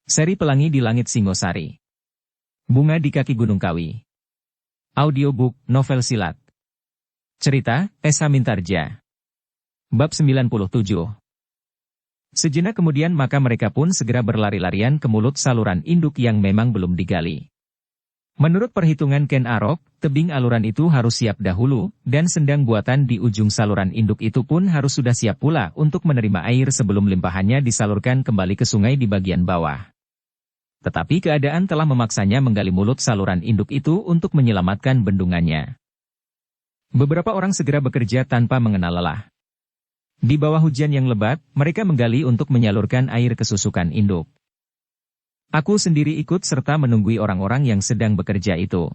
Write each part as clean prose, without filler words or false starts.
Seri Pelangi di Langit Singosari. Bunga di Kaki Gunung Kawi. Audiobook, novel silat. Cerita, Esa Mintarja. Bab 97. Sejenak kemudian maka mereka pun segera berlari-larian ke mulut saluran induk yang memang belum digali. Menurut perhitungan Ken Arok, tebing aluran itu harus siap dahulu, dan sendang buatan di ujung saluran induk itu pun harus sudah siap pula untuk menerima air sebelum limpahannya disalurkan kembali ke sungai di bagian bawah. Tetapi keadaan telah memaksanya menggali mulut saluran induk itu untuk menyelamatkan bendungannya. Beberapa orang segera bekerja tanpa mengenal lelah. Di bawah hujan yang lebat, mereka menggali untuk menyalurkan air ke susukan induk. Aku sendiri ikut serta menunggui orang-orang yang sedang bekerja itu.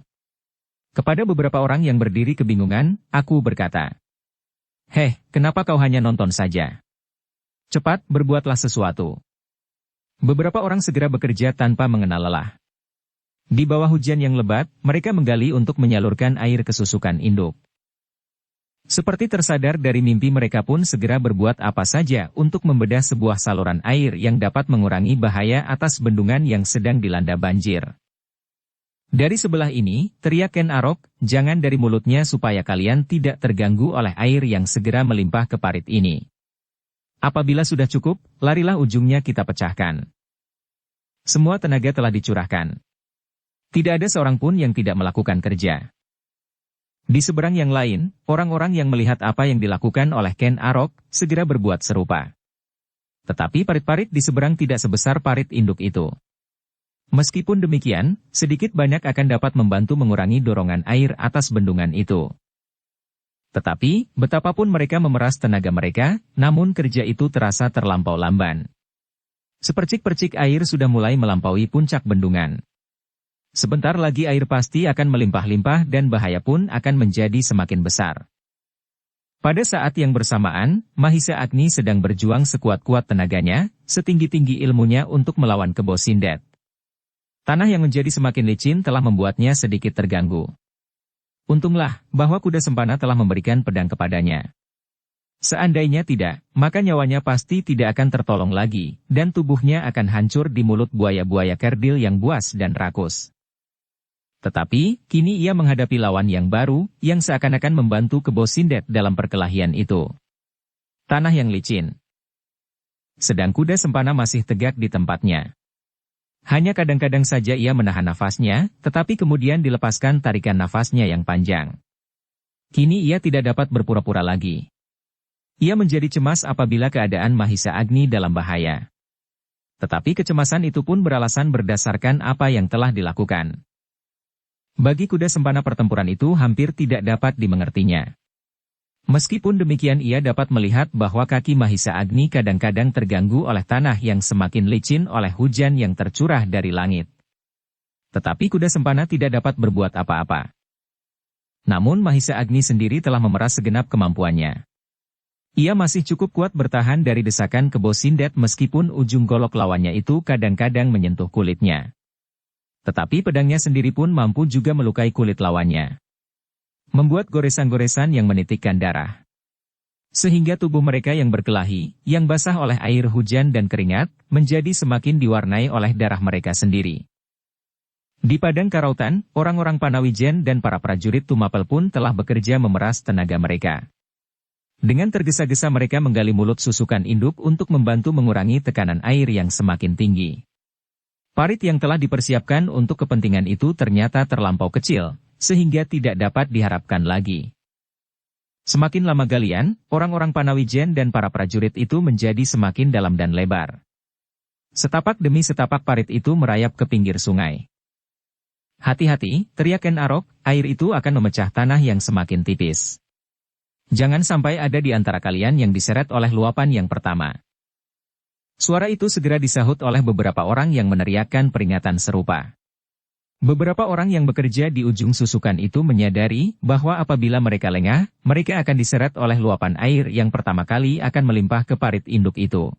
Kepada beberapa orang yang berdiri kebingungan, aku berkata, "Heh, kenapa kau hanya nonton saja? Cepat, berbuatlah sesuatu." Beberapa orang segera bekerja tanpa mengenal lelah. Di bawah hujan yang lebat, mereka menggali untuk menyalurkan air ke susukan induk. Seperti tersadar dari mimpi, mereka pun segera berbuat apa saja untuk membedah sebuah saluran air yang dapat mengurangi bahaya atas bendungan yang sedang dilanda banjir. Dari sebelah ini, teriak Ken Arok, "Jangan dari mulutnya supaya kalian tidak terganggu oleh air yang segera melimpah ke parit ini. Apabila sudah cukup, larilah ujungnya kita pecahkan." Semua tenaga telah dicurahkan. Tidak ada seorang pun yang tidak melakukan kerja. Di seberang yang lain, orang-orang yang melihat apa yang dilakukan oleh Ken Arok, segera berbuat serupa. Tetapi parit-parit di seberang tidak sebesar parit induk itu. Meskipun demikian, sedikit banyak akan dapat membantu mengurangi dorongan air atas bendungan itu. Tetapi, betapapun mereka memeras tenaga mereka, namun kerja itu terasa terlampau lamban. Sepercik-percik air sudah mulai melampaui puncak bendungan. Sebentar lagi air pasti akan melimpah-limpah dan bahaya pun akan menjadi semakin besar. Pada saat yang bersamaan, Mahisa Agni sedang berjuang sekuat-kuat tenaganya, setinggi-tinggi ilmunya untuk melawan Kebo Sindet. Tanah yang menjadi semakin licin telah membuatnya sedikit terganggu. Untunglah, bahwa kuda sempana telah memberikan pedang kepadanya. Seandainya tidak, maka nyawanya pasti tidak akan tertolong lagi, dan tubuhnya akan hancur di mulut buaya-buaya kerdil yang buas dan rakus. Tetapi, kini ia menghadapi lawan yang baru, yang seakan-akan membantu Kebo Sindet dalam perkelahian itu. Tanah yang licin. Sedang kuda sempana masih tegak di tempatnya. Hanya kadang-kadang saja ia menahan nafasnya, tetapi kemudian dilepaskan tarikan nafasnya yang panjang. Kini ia tidak dapat berpura-pura lagi. Ia menjadi cemas apabila keadaan Mahisa Agni dalam bahaya. Tetapi kecemasan itu pun beralasan berdasarkan apa yang telah dilakukan. Bagi kuda sempana pertempuran itu hampir tidak dapat dimengertinya. Meskipun demikian ia dapat melihat bahwa kaki Mahisa Agni kadang-kadang terganggu oleh tanah yang semakin licin oleh hujan yang tercurah dari langit. Tetapi kuda sempana tidak dapat berbuat apa-apa. Namun Mahisa Agni sendiri telah memeras segenap kemampuannya. Ia masih cukup kuat bertahan dari desakan Kebo Sindet meskipun ujung golok lawannya itu kadang-kadang menyentuh kulitnya. Tetapi pedangnya sendiri pun mampu juga melukai kulit lawannya. Membuat goresan-goresan yang menitikkan darah. Sehingga tubuh mereka yang berkelahi, yang basah oleh air hujan dan keringat, menjadi semakin diwarnai oleh darah mereka sendiri. Di padang karautan, orang-orang Panawijen dan para prajurit Tumapel pun telah bekerja memeras tenaga mereka. Dengan tergesa-gesa mereka menggali mulut susukan induk untuk membantu mengurangi tekanan air yang semakin tinggi. Parit yang telah dipersiapkan untuk kepentingan itu ternyata terlampau kecil, sehingga tidak dapat diharapkan lagi. Semakin lama galian, orang-orang Panawijen dan para prajurit itu menjadi semakin dalam dan lebar. Setapak demi setapak parit itu merayap ke pinggir sungai. "Hati-hati," teriak Ken Arok, "air itu akan memecah tanah yang semakin tipis. Jangan sampai ada di antara kalian yang diseret oleh luapan yang pertama." Suara itu segera disahut oleh beberapa orang yang meneriakkan peringatan serupa. Beberapa orang yang bekerja di ujung susukan itu menyadari bahwa apabila mereka lengah, mereka akan diseret oleh luapan air yang pertama kali akan melimpah ke parit induk itu.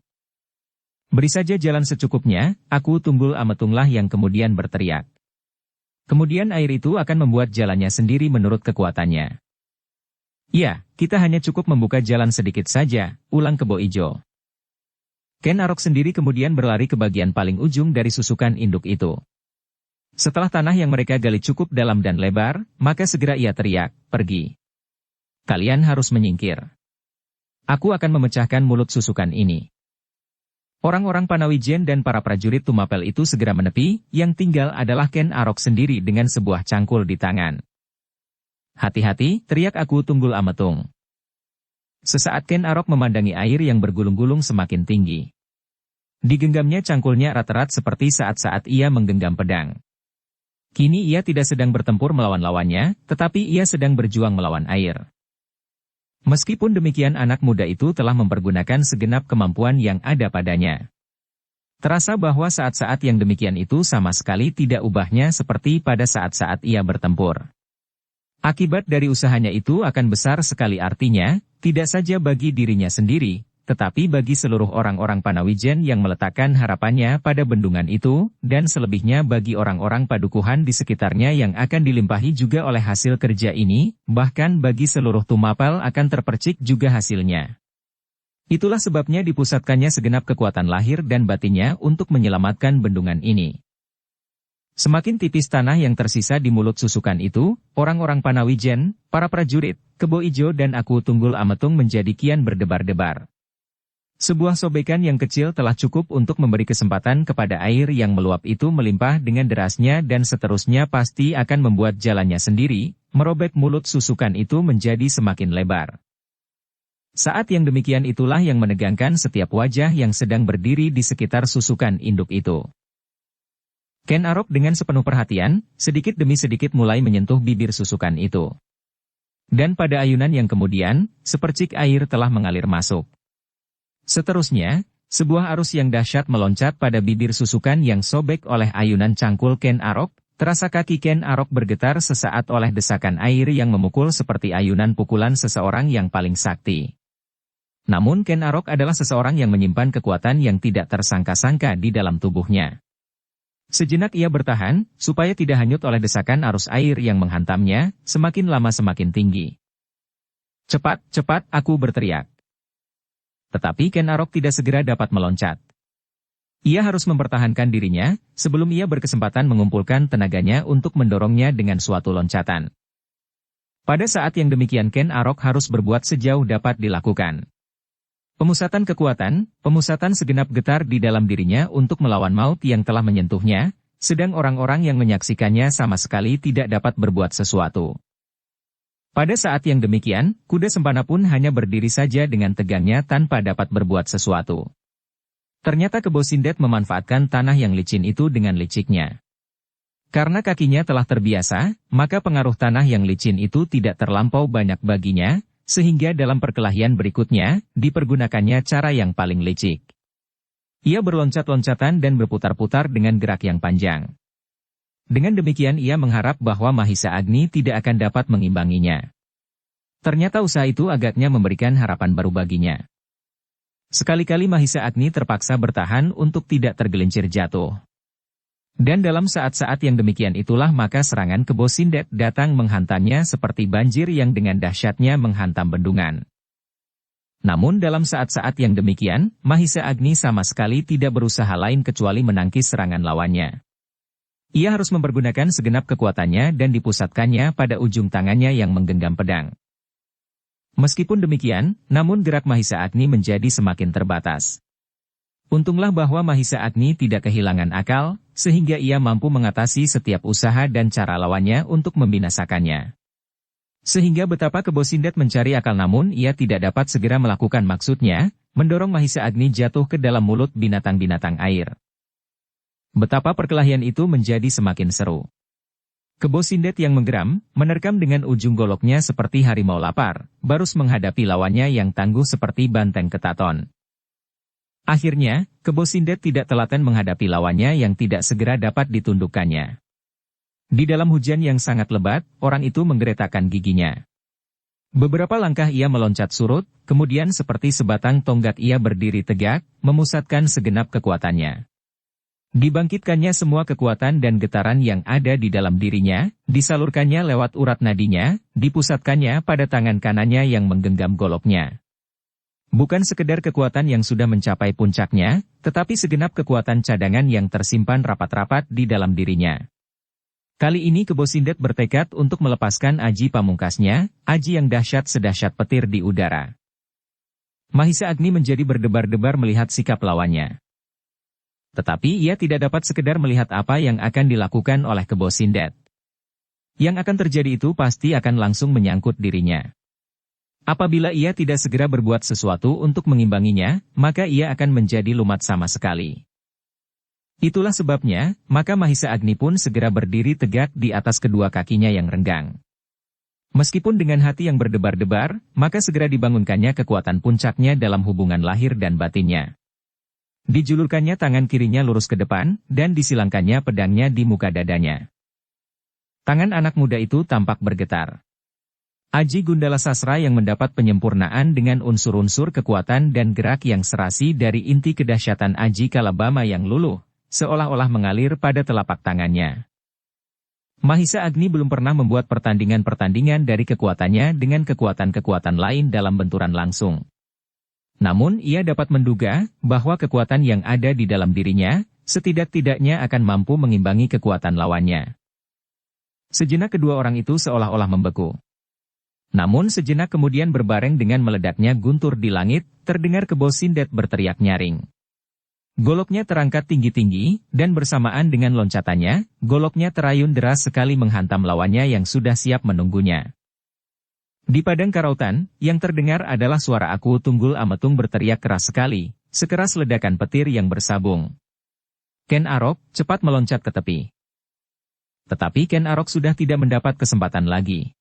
"Beri saja jalan secukupnya," aku Tunggul Ametunglah yang kemudian berteriak. "Kemudian air itu akan membuat jalannya sendiri menurut kekuatannya." "Ya, kita hanya cukup membuka jalan sedikit saja," ulang Kebo Ijo. Ken Arok sendiri kemudian berlari ke bagian paling ujung dari susukan induk itu. Setelah tanah yang mereka gali cukup dalam dan lebar, maka segera ia teriak, "Pergi. Kalian harus menyingkir. Aku akan memecahkan mulut susukan ini." Orang-orang Panawijen dan para prajurit Tumapel itu segera menepi, yang tinggal adalah Ken Arok sendiri dengan sebuah cangkul di tangan. "Hati-hati," teriak Aku Tunggul Ametung. Sesaat Ken Arok memandangi air yang bergulung-gulung semakin tinggi. Digenggamnya cangkulnya erat-erat seperti saat-saat ia menggenggam pedang. Kini ia tidak sedang bertempur melawan lawannya, tetapi ia sedang berjuang melawan air. Meskipun demikian anak muda itu telah mempergunakan segenap kemampuan yang ada padanya. Terasa bahwa saat-saat yang demikian itu sama sekali tidak ubahnya seperti pada saat-saat ia bertempur. Akibat dari usahanya itu akan besar sekali artinya, tidak saja bagi dirinya sendiri, tetapi bagi seluruh orang-orang Panawijen yang meletakkan harapannya pada bendungan itu, dan selebihnya bagi orang-orang padukuhan di sekitarnya yang akan dilimpahi juga oleh hasil kerja ini, bahkan bagi seluruh Tumapel akan terpercik juga hasilnya. Itulah sebabnya dipusatkannya segenap kekuatan lahir dan batinnya untuk menyelamatkan bendungan ini. Semakin tipis tanah yang tersisa di mulut susukan itu, orang-orang Panawijen, para prajurit, Kebo Ijo dan Aku Tunggul Ametung menjadi kian berdebar-debar. Sebuah sobekan yang kecil telah cukup untuk memberi kesempatan kepada air yang meluap itu melimpah dengan derasnya dan seterusnya pasti akan membuat jalannya sendiri, merobek mulut susukan itu menjadi semakin lebar. Saat yang demikian itulah yang menegangkan setiap wajah yang sedang berdiri di sekitar susukan induk itu. Ken Arok dengan sepenuh perhatian, sedikit demi sedikit mulai menyentuh bibir susukan itu. Dan pada ayunan yang kemudian, sepercik air telah mengalir masuk. Seterusnya, sebuah arus yang dahsyat meloncat pada bibir susukan yang sobek oleh ayunan cangkul Ken Arok, terasa kaki Ken Arok bergetar sesaat oleh desakan air yang memukul seperti ayunan pukulan seseorang yang paling sakti. Namun Ken Arok adalah seseorang yang menyimpan kekuatan yang tidak tersangka-sangka di dalam tubuhnya. Sejenak ia bertahan, supaya tidak hanyut oleh desakan arus air yang menghantamnya, semakin lama semakin tinggi. "Cepat, cepat," Aku berteriak. Tetapi Ken Arok tidak segera dapat meloncat. Ia harus mempertahankan dirinya, sebelum ia berkesempatan mengumpulkan tenaganya untuk mendorongnya dengan suatu loncatan. Pada saat yang demikian Ken Arok harus berbuat sejauh dapat dilakukan. Pemusatan kekuatan, pemusatan segenap getar di dalam dirinya untuk melawan maut yang telah menyentuhnya, sedang orang-orang yang menyaksikannya sama sekali tidak dapat berbuat sesuatu. Pada saat yang demikian, kuda sempana pun hanya berdiri saja dengan tegangnya tanpa dapat berbuat sesuatu. Ternyata Kebo Sindet memanfaatkan tanah yang licin itu dengan liciknya. Karena kakinya telah terbiasa, maka pengaruh tanah yang licin itu tidak terlampau banyak baginya, sehingga dalam perkelahian berikutnya, dipergunakannya cara yang paling licik. Ia berloncat-loncatan dan berputar-putar dengan gerak yang panjang. Dengan demikian ia mengharap bahwa Mahisa Agni tidak akan dapat mengimbanginya. Ternyata usaha itu agaknya memberikan harapan baru baginya. Sekali-kali Mahisa Agni terpaksa bertahan untuk tidak tergelincir jatuh. Dan dalam saat-saat yang demikian itulah maka serangan Kebo Sindet datang menghantamnya seperti banjir yang dengan dahsyatnya menghantam bendungan. Namun dalam saat-saat yang demikian, Mahisa Agni sama sekali tidak berusaha lain kecuali menangkis serangan lawannya. Ia harus mempergunakan segenap kekuatannya dan dipusatkannya pada ujung tangannya yang menggenggam pedang. Meskipun demikian, namun gerak Mahisa Agni menjadi semakin terbatas. Untunglah bahwa Mahisa Agni tidak kehilangan akal, sehingga ia mampu mengatasi setiap usaha dan cara lawannya untuk membinasakannya. Sehingga betapa Kebo Sindet mencari akal namun ia tidak dapat segera melakukan maksudnya, mendorong Mahisa Agni jatuh ke dalam mulut binatang-binatang air. Betapa perkelahian itu menjadi semakin seru. Kebo Sindet yang menggeram, menerkam dengan ujung goloknya seperti harimau lapar, barus menghadapi lawannya yang tangguh seperti banteng ketaton. Akhirnya, Kebo Sindet tidak telaten menghadapi lawannya yang tidak segera dapat ditundukkannya. Di dalam hujan yang sangat lebat, orang itu menggeretakkan giginya. Beberapa langkah ia meloncat surut, kemudian seperti sebatang tonggak ia berdiri tegak, memusatkan segenap kekuatannya. Dibangkitkannya semua kekuatan dan getaran yang ada di dalam dirinya, disalurkannya lewat urat nadinya, dipusatkannya pada tangan kanannya yang menggenggam goloknya. Bukan sekedar kekuatan yang sudah mencapai puncaknya, tetapi segenap kekuatan cadangan yang tersimpan rapat-rapat di dalam dirinya. Kali ini Kebo Sindet bertekad untuk melepaskan aji pamungkasnya, aji yang dahsyat sedahsyat petir di udara. Mahisa Agni menjadi berdebar-debar melihat sikap lawannya. Tetapi ia tidak dapat sekedar melihat apa yang akan dilakukan oleh Kebo Sindet. Yang akan terjadi itu pasti akan langsung menyangkut dirinya. Apabila ia tidak segera berbuat sesuatu untuk mengimbanginya, maka ia akan menjadi lumat sama sekali. Itulah sebabnya, maka Mahisa Agni pun segera berdiri tegak di atas kedua kakinya yang renggang. Meskipun dengan hati yang berdebar-debar, maka segera dibangunkannya kekuatan puncaknya dalam hubungan lahir dan batinnya. Dijulurkannya tangan kirinya lurus ke depan, dan disilangkannya pedangnya di muka dadanya. Tangan anak muda itu tampak bergetar. Aji Gundala Sasra yang mendapat penyempurnaan dengan unsur-unsur kekuatan dan gerak yang serasi dari inti kedahsyatan Aji Kalabama yang luluh, seolah-olah mengalir pada telapak tangannya. Mahisa Agni belum pernah membuat pertandingan-pertandingan dari kekuatannya dengan kekuatan-kekuatan lain dalam benturan langsung. Namun ia dapat menduga bahwa kekuatan yang ada di dalam dirinya, setidak-tidaknya akan mampu mengimbangi kekuatan lawannya. Sejenak kedua orang itu seolah-olah membeku. Namun sejenak kemudian berbareng dengan meledaknya guntur di langit, terdengar Kebo Sindet berteriak nyaring. Goloknya terangkat tinggi-tinggi, dan bersamaan dengan loncatannya, goloknya terayun deras sekali menghantam lawannya yang sudah siap menunggunya. Di padang karautan, yang terdengar adalah suara Aku Tunggul Ametung berteriak keras sekali, sekeras ledakan petir yang bersabung. Ken Arok, cepat meloncat ke tepi. Tetapi Ken Arok sudah tidak mendapat kesempatan lagi.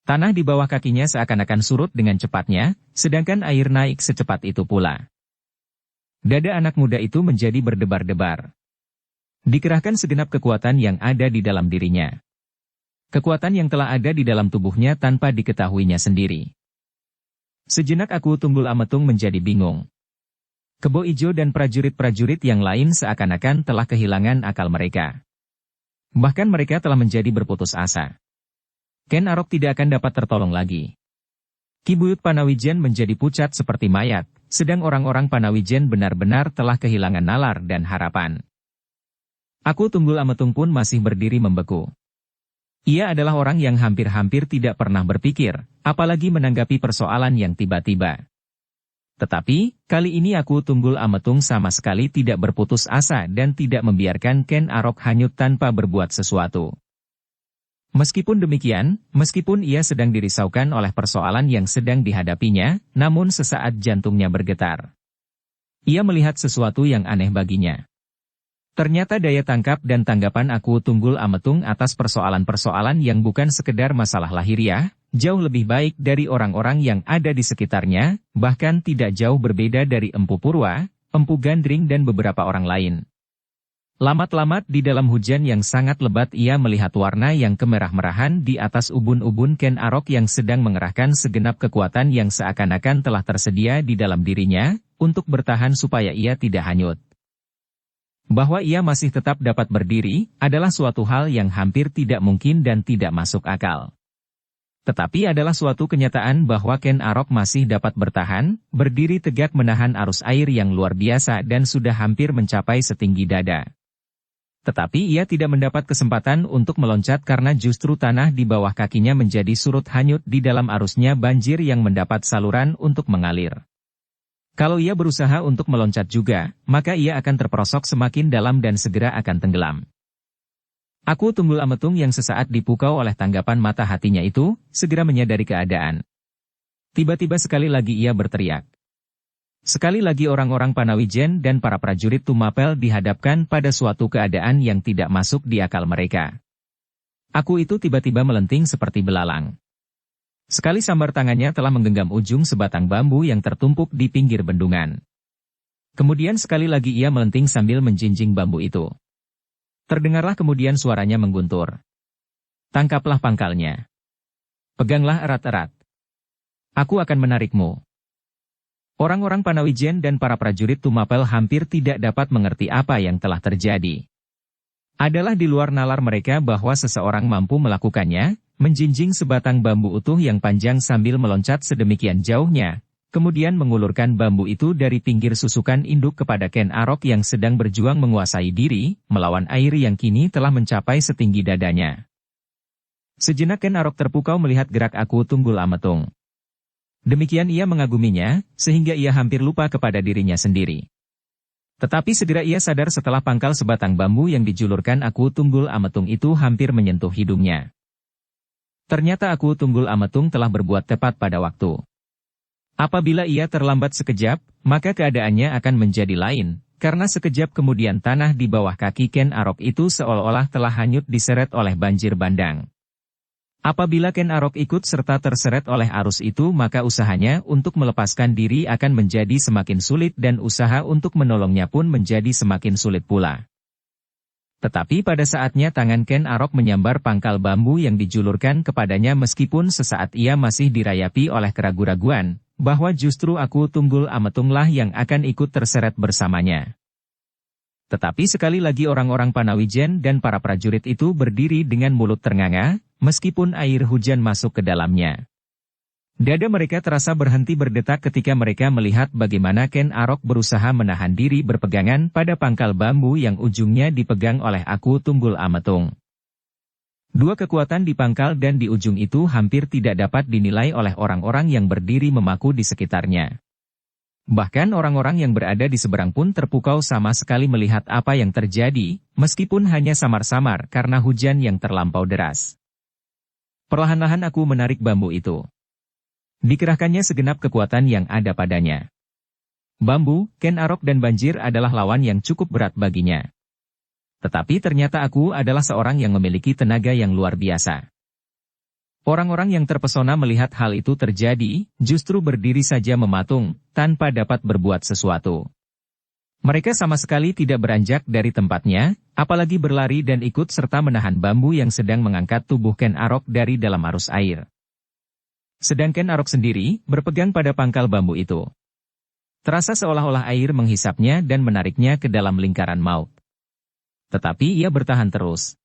Tanah di bawah kakinya seakan-akan surut dengan cepatnya, sedangkan air naik secepat itu pula. Dada anak muda itu menjadi berdebar-debar. Dikerahkan segenap kekuatan yang ada di dalam dirinya. Kekuatan yang telah ada di dalam tubuhnya tanpa diketahuinya sendiri. Sejenak Aku Tunggul Ametung menjadi bingung. Kebo Ijo dan prajurit-prajurit yang lain seakan-akan telah kehilangan akal mereka. Bahkan mereka telah menjadi berputus asa. Ken Arok tidak akan dapat tertolong lagi. Ki Buyut Panawijen menjadi pucat seperti mayat, sedang orang-orang Panawijen benar-benar telah kehilangan nalar dan harapan. Aku Tunggul Ametung pun masih berdiri membeku. Ia adalah orang yang hampir-hampir tidak pernah berpikir, apalagi menanggapi persoalan yang tiba-tiba. Tetapi, kali ini Aku Tunggul Ametung sama sekali tidak berputus asa dan tidak membiarkan Ken Arok hanyut tanpa berbuat sesuatu. Meskipun demikian, meskipun ia sedang dirisaukan oleh persoalan yang sedang dihadapinya, namun sesaat jantungnya bergetar. Ia melihat sesuatu yang aneh baginya. Ternyata daya tangkap dan tanggapan Aku Tunggul Ametung atas persoalan-persoalan yang bukan sekedar masalah lahiriah, jauh lebih baik dari orang-orang yang ada di sekitarnya, bahkan tidak jauh berbeda dari Empu Purwa, Empu Gandring dan beberapa orang lain. Lamat-lamat di dalam hujan yang sangat lebat ia melihat warna yang kemerah-merahan di atas ubun-ubun Ken Arok yang sedang mengerahkan segenap kekuatan yang seakan-akan telah tersedia di dalam dirinya, untuk bertahan supaya ia tidak hanyut. Bahwa ia masih tetap dapat berdiri, adalah suatu hal yang hampir tidak mungkin dan tidak masuk akal. Tetapi adalah suatu kenyataan bahwa Ken Arok masih dapat bertahan, berdiri tegak menahan arus air yang luar biasa dan sudah hampir mencapai setinggi dada. Tetapi ia tidak mendapat kesempatan untuk meloncat karena justru tanah di bawah kakinya menjadi surut hanyut di dalam arusnya banjir yang mendapat saluran untuk mengalir. Kalau ia berusaha untuk meloncat juga, maka ia akan terperosok semakin dalam dan segera akan tenggelam. Aku Tunggul Ametung yang sesaat dipukau oleh tanggapan mata hatinya itu, segera menyadari keadaan. Tiba-tiba sekali lagi ia berteriak. Sekali lagi orang-orang Panawijen dan para prajurit Tumapel dihadapkan pada suatu keadaan yang tidak masuk di akal mereka. Aku itu tiba-tiba melenting seperti belalang. Sekali sambar tangannya telah menggenggam ujung sebatang bambu yang tertumpuk di pinggir bendungan. Kemudian sekali lagi ia melenting sambil menjinjing bambu itu. Terdengarlah kemudian suaranya mengguntur. Tangkaplah pangkalnya. Peganglah erat-erat. Aku akan menarikmu. Orang-orang Panawijen dan para prajurit Tumapel hampir tidak dapat mengerti apa yang telah terjadi. Adalah di luar nalar mereka bahwa seseorang mampu melakukannya, menjinjing sebatang bambu utuh yang panjang sambil meloncat sedemikian jauhnya, kemudian mengulurkan bambu itu dari pinggir susukan induk kepada Ken Arok yang sedang berjuang menguasai diri, melawan air yang kini telah mencapai setinggi dadanya. Sejenak Ken Arok terpukau melihat gerak Aku Tunggul Ametung. Demikian ia mengaguminya, sehingga ia hampir lupa kepada dirinya sendiri. Tetapi segera ia sadar setelah pangkal sebatang bambu yang dijulurkan Aku Tunggul Ametung itu hampir menyentuh hidungnya. Ternyata Aku Tunggul Ametung telah berbuat tepat pada waktu. Apabila ia terlambat sekejap, maka keadaannya akan menjadi lain, karena sekejap kemudian tanah di bawah kaki Ken Arok itu seolah-olah telah hanyut diseret oleh banjir bandang. Apabila Ken Arok ikut serta terseret oleh arus itu, maka usahanya untuk melepaskan diri akan menjadi semakin sulit dan usaha untuk menolongnya pun menjadi semakin sulit pula. Tetapi pada saatnya tangan Ken Arok menyambar pangkal bambu yang dijulurkan kepadanya meskipun sesaat ia masih dirayapi oleh keraguan-raguan, bahwa justru Aku Tunggul Ametunglah yang akan ikut terseret bersamanya. Tetapi sekali lagi orang-orang Panawijen dan para prajurit itu berdiri dengan mulut ternganga, meskipun air hujan masuk ke dalamnya. Dada mereka terasa berhenti berdetak ketika mereka melihat bagaimana Ken Arok berusaha menahan diri berpegangan pada pangkal bambu yang ujungnya dipegang oleh Aku Tunggul Ametung. Dua kekuatan di pangkal dan di ujung itu hampir tidak dapat dinilai oleh orang-orang yang berdiri memaku di sekitarnya. Bahkan orang-orang yang berada di seberang pun terpukau sama sekali melihat apa yang terjadi, meskipun hanya samar-samar karena hujan yang terlampau deras. Perlahan-lahan Aku menarik bambu itu. Dikerahkannya segenap kekuatan yang ada padanya. Bambu, Ken Arok dan banjir adalah lawan yang cukup berat baginya. Tetapi ternyata Aku adalah seorang yang memiliki tenaga yang luar biasa. Orang-orang yang terpesona melihat hal itu terjadi, justru berdiri saja mematung, tanpa dapat berbuat sesuatu. Mereka sama sekali tidak beranjak dari tempatnya, apalagi berlari dan ikut serta menahan bambu yang sedang mengangkat tubuh Ken Arok dari dalam arus air. Sedangkan Arok sendiri, berpegang pada pangkal bambu itu. Terasa seolah-olah air menghisapnya dan menariknya ke dalam lingkaran maut. Tetapi ia bertahan terus.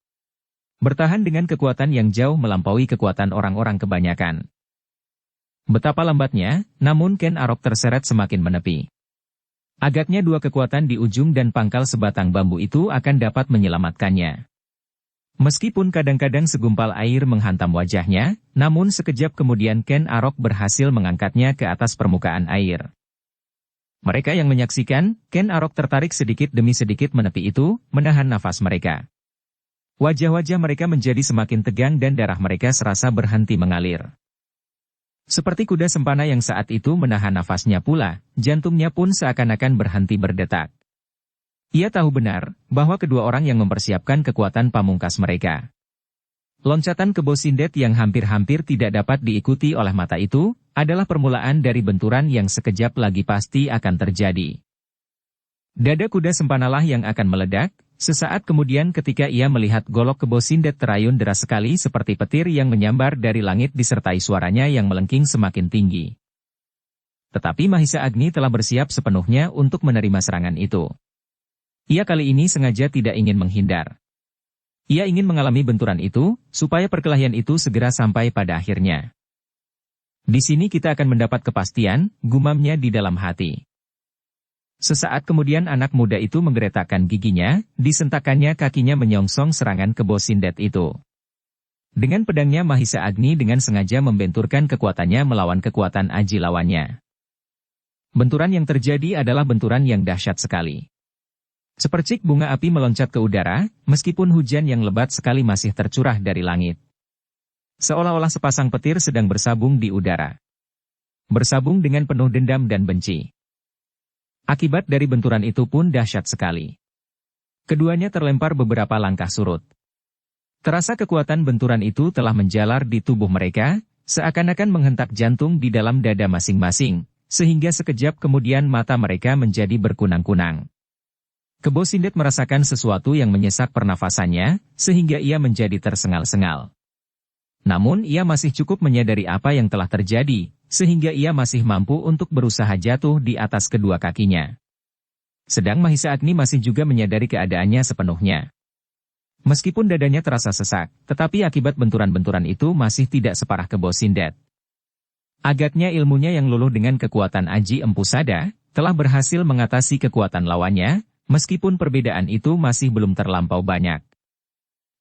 Bertahan dengan kekuatan yang jauh melampaui kekuatan orang-orang kebanyakan. Betapa lambatnya, namun Ken Arok terseret semakin menepi. Agaknya dua kekuatan di ujung dan pangkal sebatang bambu itu akan dapat menyelamatkannya. Meskipun kadang-kadang segumpal air menghantam wajahnya, namun sekejap kemudian Ken Arok berhasil mengangkatnya ke atas permukaan air. Mereka yang menyaksikan, Ken Arok tertarik sedikit demi sedikit menepi itu, menahan nafas mereka. Wajah-wajah mereka menjadi semakin tegang dan darah mereka serasa berhenti mengalir. Seperti kuda sempana yang saat itu menahan nafasnya pula, jantungnya pun seakan-akan berhenti berdetak. Ia tahu benar, bahwa kedua orang yang mempersiapkan kekuatan pamungkas mereka. Loncatan kebo Sindet yang hampir-hampir tidak dapat diikuti oleh mata itu, adalah permulaan dari benturan yang sekejap lagi pasti akan terjadi. Dada kuda sempanalah yang akan meledak, sesaat kemudian ketika ia melihat golok kebo Sindet terayun deras sekali seperti petir yang menyambar dari langit disertai suaranya yang melengking semakin tinggi. Tetapi Mahisa Agni telah bersiap sepenuhnya untuk menerima serangan itu. Ia kali ini sengaja tidak ingin menghindar. Ia ingin mengalami benturan itu, supaya perkelahian itu segera sampai pada akhirnya. Di sini kita akan mendapat kepastian, gumamnya di dalam hati. Sesaat kemudian anak muda itu menggeretakkan giginya, disentakannya kakinya menyongsong serangan kebo Sindet itu. Dengan pedangnya Mahisa Agni dengan sengaja membenturkan kekuatannya melawan kekuatan aji lawannya. Benturan yang terjadi adalah benturan yang dahsyat sekali. Sepercik bunga api meloncat ke udara, meskipun hujan yang lebat sekali masih tercurah dari langit. Seolah-olah sepasang petir sedang bersabung di udara. Bersabung dengan penuh dendam dan benci. Akibat dari benturan itu pun dahsyat sekali. Keduanya terlempar beberapa langkah surut. Terasa kekuatan benturan itu telah menjalar di tubuh mereka, seakan-akan menghentak jantung di dalam dada masing-masing, sehingga sekejap kemudian mata mereka menjadi berkunang-kunang. Kebo Sindet merasakan sesuatu yang menyesak pernafasannya, sehingga ia menjadi tersengal-sengal. Namun ia masih cukup menyadari apa yang telah terjadi, sehingga ia masih mampu untuk berusaha jatuh di atas kedua kakinya. Sedang Mahisa Agni masih juga menyadari keadaannya sepenuhnya. Meskipun dadanya terasa sesak, tetapi akibat benturan-benturan itu masih tidak separah Kebo Sindet. Agaknya ilmunya yang luluh dengan kekuatan Aji Empu Sada, telah berhasil mengatasi kekuatan lawannya, meskipun perbedaan itu masih belum terlampau banyak.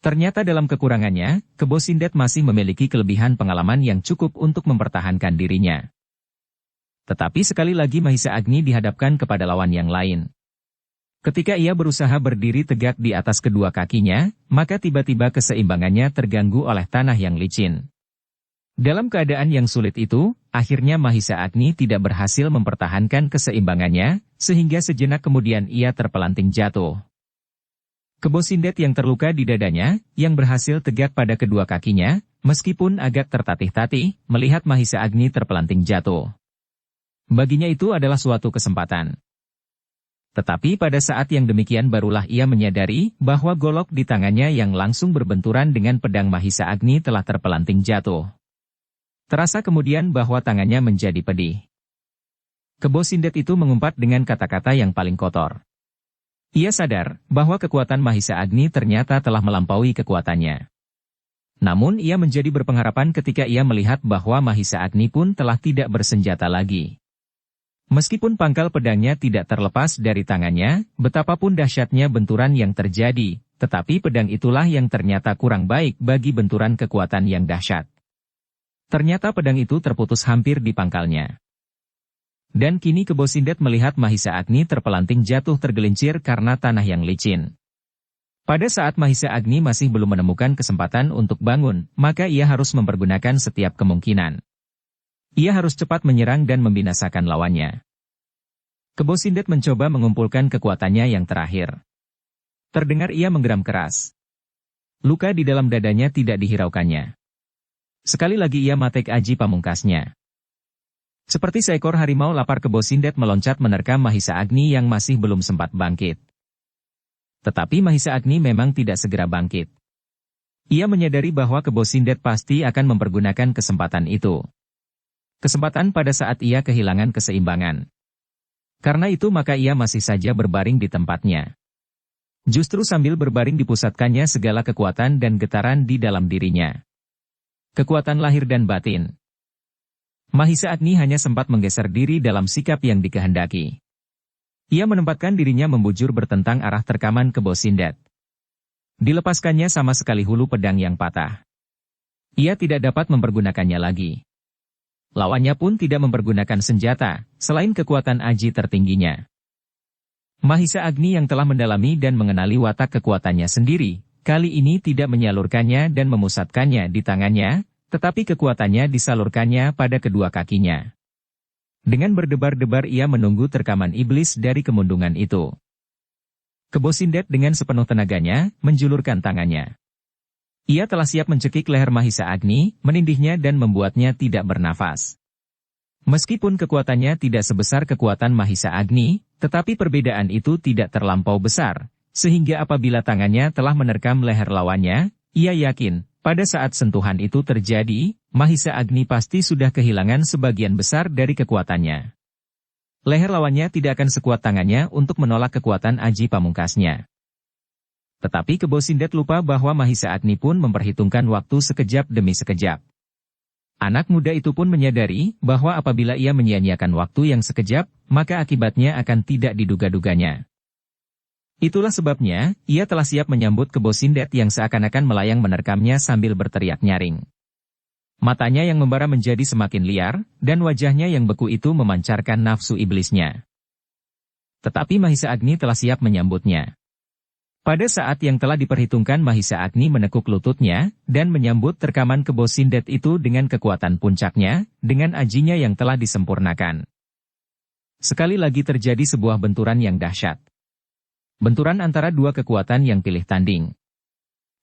Ternyata dalam kekurangannya, Kebo Sindet masih memiliki kelebihan pengalaman yang cukup untuk mempertahankan dirinya. Tetapi sekali lagi Mahisa Agni dihadapkan kepada lawan yang lain. Ketika ia berusaha berdiri tegak di atas kedua kakinya, maka tiba-tiba keseimbangannya terganggu oleh tanah yang licin. Dalam keadaan yang sulit itu, akhirnya Mahisa Agni tidak berhasil mempertahankan keseimbangannya, sehingga sejenak kemudian ia terpelanting jatuh. Kebo Sindet yang terluka di dadanya, yang berhasil tegak pada kedua kakinya, meskipun agak tertatih-tatih, melihat Mahisa Agni terpelanting jatuh. Baginya itu adalah suatu kesempatan. Tetapi pada saat yang demikian barulah ia menyadari bahwa golok di tangannya yang langsung berbenturan dengan pedang Mahisa Agni telah terpelanting jatuh. Terasa kemudian bahwa tangannya menjadi pedih. Kebo Sindet itu mengumpat dengan kata-kata yang paling kotor. Ia sadar bahwa kekuatan Mahisa Agni ternyata telah melampaui kekuatannya. Namun ia menjadi berpengharapan ketika ia melihat bahwa Mahisa Agni pun telah tidak bersenjata lagi. Meskipun pangkal pedangnya tidak terlepas dari tangannya, betapapun dahsyatnya benturan yang terjadi, tetapi pedang itulah yang ternyata kurang baik bagi benturan kekuatan yang dahsyat. Ternyata pedang itu terputus hampir di pangkalnya. Dan kini Kebo Sindet melihat Mahisa Agni terpelanting jatuh tergelincir karena tanah yang licin. Pada saat Mahisa Agni masih belum menemukan kesempatan untuk bangun, maka ia harus mempergunakan setiap kemungkinan. Ia harus cepat menyerang dan membinasakan lawannya. Kebo Sindet mencoba mengumpulkan kekuatannya yang terakhir. Terdengar ia menggeram keras. Luka di dalam dadanya tidak dihiraukannya. Sekali lagi ia matek aji pamungkasnya. Seperti seekor harimau lapar Kebo Sindet meloncat menerkam Mahisa Agni yang masih belum sempat bangkit. Tetapi Mahisa Agni memang tidak segera bangkit. Ia menyadari bahwa Kebo Sindet pasti akan mempergunakan kesempatan itu. Kesempatan pada saat ia kehilangan keseimbangan. Karena itu maka ia masih saja berbaring di tempatnya. Justru sambil berbaring dipusatkannya segala kekuatan dan getaran di dalam dirinya. Kekuatan lahir dan batin. Mahisa Agni hanya sempat menggeser diri dalam sikap yang dikehendaki. Ia menempatkan dirinya membujur bertentang arah terkaman Kebo Sindet. Dilepaskannya sama sekali hulu pedang yang patah. Ia tidak dapat mempergunakannya lagi. Lawannya pun tidak mempergunakan senjata, selain kekuatan aji tertingginya. Mahisa Agni yang telah mendalami dan mengenali watak kekuatannya sendiri, kali ini tidak menyalurkannya dan memusatkannya di tangannya, tetapi kekuatannya disalurkannya pada kedua kakinya. Dengan berdebar-debar ia menunggu terkaman iblis dari kemundungan itu. Kebo Sindet dengan sepenuh tenaganya, menjulurkan tangannya. Ia telah siap mencekik leher Mahisa Agni, menindihnya dan membuatnya tidak bernafas. Meskipun kekuatannya tidak sebesar kekuatan Mahisa Agni, tetapi perbedaan itu tidak terlampau besar, sehingga apabila tangannya telah menerkam leher lawannya, ia yakin, pada saat sentuhan itu terjadi, Mahisa Agni pasti sudah kehilangan sebagian besar dari kekuatannya. Leher lawannya tidak akan sekuat tangannya untuk menolak kekuatan aji pamungkasnya. Tetapi Kebo Sindet lupa bahwa Mahisa Agni pun memperhitungkan waktu sekejap demi sekejap. Anak muda itu pun menyadari bahwa apabila ia menyia-nyiakan waktu yang sekejap, maka akibatnya akan tidak diduga-duganya. Itulah sebabnya, ia telah siap menyambut Kebo Sindet yang seakan-akan melayang menerkamnya sambil berteriak nyaring. Matanya yang membara menjadi semakin liar, dan wajahnya yang beku itu memancarkan nafsu iblisnya. Tetapi Mahisa Agni telah siap menyambutnya. Pada saat yang telah diperhitungkan Mahisa Agni menekuk lututnya, dan menyambut terkaman Kebo Sindet itu dengan kekuatan puncaknya, dengan ajinya yang telah disempurnakan. Sekali lagi terjadi sebuah benturan yang dahsyat. Benturan antara dua kekuatan yang pilih tanding.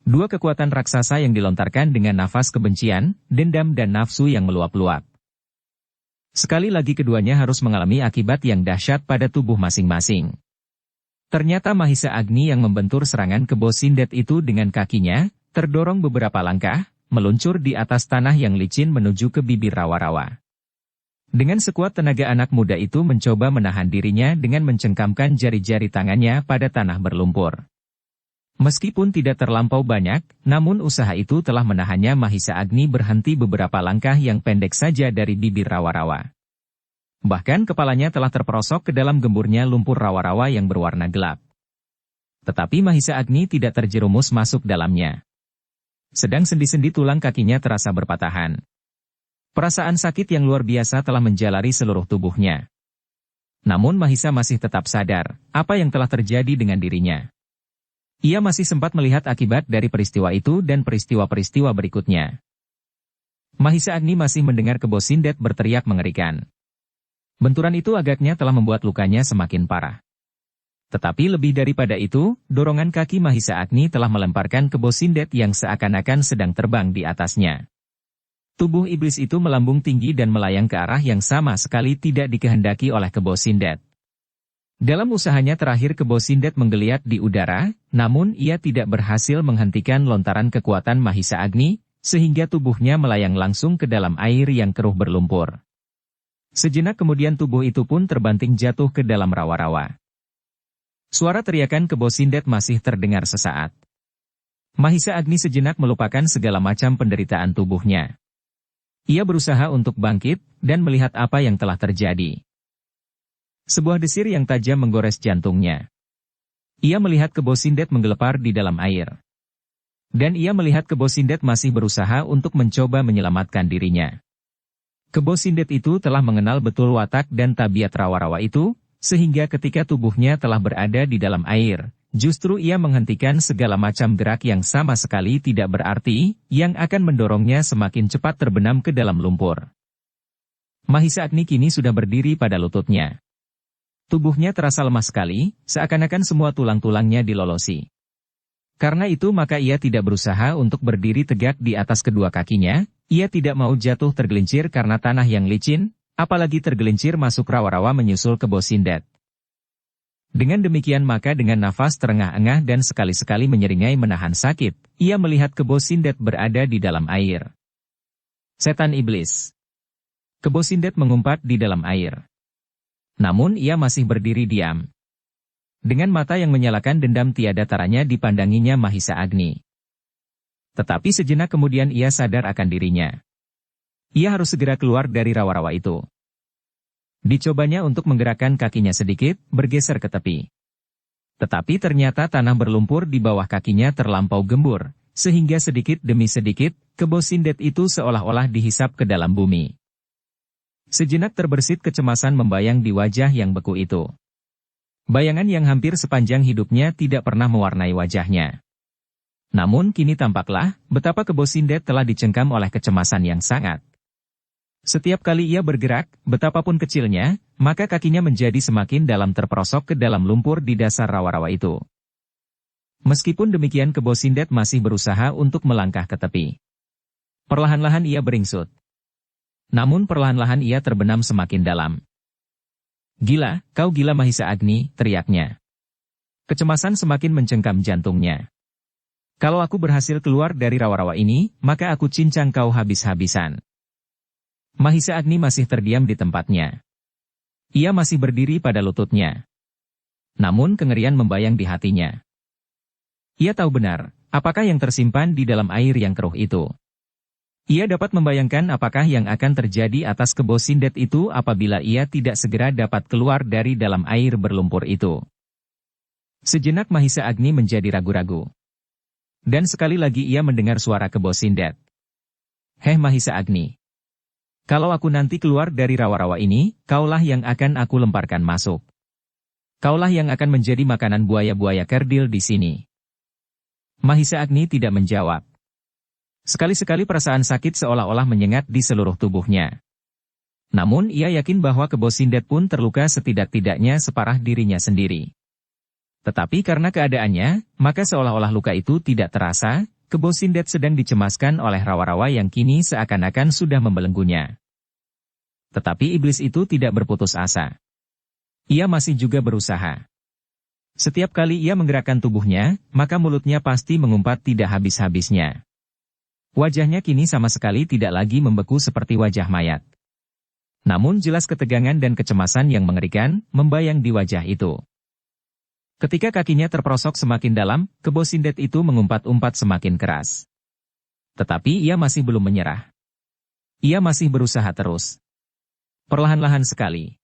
Dua kekuatan raksasa yang dilontarkan dengan nafas kebencian, dendam dan nafsu yang meluap-luap. Sekali lagi keduanya harus mengalami akibat yang dahsyat pada tubuh masing-masing. Ternyata Mahisa Agni yang membentur serangan Kebo Sindet itu dengan kakinya, terdorong beberapa langkah, meluncur di atas tanah yang licin menuju ke bibir rawa-rawa. Dengan sekuat tenaga anak muda itu mencoba menahan dirinya dengan mencengkamkan jari-jari tangannya pada tanah berlumpur. Meskipun tidak terlampau banyak, namun usaha itu telah menahannya Mahisa Agni berhenti beberapa langkah yang pendek saja dari bibir rawa-rawa. Bahkan kepalanya telah terperosok ke dalam gemburnya lumpur rawa-rawa yang berwarna gelap. Tetapi Mahisa Agni tidak terjerumus masuk dalamnya. Sedang sendi-sendi tulang kakinya terasa berpatahan. Perasaan sakit yang luar biasa telah menjalari seluruh tubuhnya. Namun Mahisa masih tetap sadar, apa yang telah terjadi dengan dirinya. Ia masih sempat melihat akibat dari peristiwa itu dan peristiwa-peristiwa berikutnya. Mahisa Agni masih mendengar Kebo Sindet berteriak mengerikan. Benturan itu agaknya telah membuat lukanya semakin parah. Tetapi lebih daripada itu, dorongan kaki Mahisa Agni telah melemparkan Kebo Sindet yang seakan-akan sedang terbang di atasnya. Tubuh iblis itu melambung tinggi dan melayang ke arah yang sama sekali tidak dikehendaki oleh Kebo Sindet. Dalam usahanya terakhir Kebo Sindet menggeliat di udara, namun ia tidak berhasil menghentikan lontaran kekuatan Mahisa Agni, sehingga tubuhnya melayang langsung ke dalam air yang keruh berlumpur. Sejenak kemudian tubuh itu pun terbanting jatuh ke dalam rawa-rawa. Suara teriakan Kebo Sindet masih terdengar sesaat. Mahisa Agni sejenak melupakan segala macam penderitaan tubuhnya. Ia berusaha untuk bangkit, dan melihat apa yang telah terjadi. Sebuah desir yang tajam menggores jantungnya. Ia melihat Kebo Sindet menggelepar di dalam air. Dan ia melihat Kebo Sindet masih berusaha untuk mencoba menyelamatkan dirinya. Kebo Sindet itu telah mengenal betul watak dan tabiat rawa-rawa itu, sehingga ketika tubuhnya telah berada di dalam air, justru ia menghentikan segala macam gerak yang sama sekali tidak berarti, yang akan mendorongnya semakin cepat terbenam ke dalam lumpur. Mahisa Agni kini sudah berdiri pada lututnya. Tubuhnya terasa lemah sekali, seakan-akan semua tulang-tulangnya dilolosi. Karena itu maka ia tidak berusaha untuk berdiri tegak di atas kedua kakinya, ia tidak mau jatuh tergelincir karena tanah yang licin, apalagi tergelincir masuk rawa-rawa menyusul Kebo Sindet. Dengan demikian maka dengan nafas terengah-engah dan sekali-sekali menyeringai menahan sakit, ia melihat Kebo Sindet berada di dalam air. Setan iblis. Kebo Sindet mengumpat di dalam air. Namun ia masih berdiri diam. Dengan mata yang menyalakan dendam tiada taranya dipandanginya Mahisa Agni. Tetapi sejenak kemudian ia sadar akan dirinya. Ia harus segera keluar dari rawa-rawa itu. Dicobanya untuk menggerakkan kakinya sedikit, bergeser ke tepi. Tetapi ternyata tanah berlumpur di bawah kakinya terlampau gembur, sehingga sedikit demi sedikit, Kebo Sindet itu seolah-olah dihisap ke dalam bumi. Sejenak terbersit kecemasan membayang di wajah yang beku itu. Bayangan yang hampir sepanjang hidupnya tidak pernah mewarnai wajahnya. Namun kini tampaklah, betapa Kebo Sindet telah dicengkam oleh kecemasan yang sangat. Setiap kali ia bergerak, betapapun kecilnya, maka kakinya menjadi semakin dalam terperosok ke dalam lumpur di dasar rawa-rawa itu. Meskipun demikian Kebo Sindet masih berusaha untuk melangkah ke tepi. Perlahan-lahan ia beringsut. Namun perlahan-lahan ia terbenam semakin dalam. Gila, kau gila Mahisa Agni, teriaknya. Kecemasan semakin mencengkam jantungnya. Kalau aku berhasil keluar dari rawa-rawa ini, maka aku cincang kau habis-habisan. Mahisa Agni masih terdiam di tempatnya. Ia masih berdiri pada lututnya. Namun kengerian membayang di hatinya. Ia tahu benar, apakah yang tersimpan di dalam air yang keruh itu. Ia dapat membayangkan apakah yang akan terjadi atas Kebo Sindet itu apabila ia tidak segera dapat keluar dari dalam air berlumpur itu. Sejenak Mahisa Agni menjadi ragu-ragu. Dan sekali lagi ia mendengar suara Kebo Sindet. Heh Mahisa Agni. Kalau aku nanti keluar dari rawa-rawa ini, kaulah yang akan aku lemparkan masuk. Kaulah yang akan menjadi makanan buaya-buaya kerdil di sini. Mahisa Agni tidak menjawab. Sekali-sekali perasaan sakit seolah-olah menyengat di seluruh tubuhnya. Namun ia yakin bahwa Kebo Sindet pun terluka setidak-tidaknya separah dirinya sendiri. Tetapi karena keadaannya, maka seolah-olah luka itu tidak terasa, Kebo Sindet sedang dicemaskan oleh rawa-rawa yang kini seakan-akan sudah membelenggunya. Tetapi iblis itu tidak berputus asa. Ia masih juga berusaha. Setiap kali ia menggerakkan tubuhnya, maka mulutnya pasti mengumpat tidak habis-habisnya. Wajahnya kini sama sekali tidak lagi membeku seperti wajah mayat. Namun jelas ketegangan dan kecemasan yang mengerikan, membayang di wajah itu. Ketika kakinya terperosok semakin dalam, Kebo Sindet itu mengumpat-umpat semakin keras. Tetapi ia masih belum menyerah. Ia masih berusaha terus. Perlahan-lahan sekali.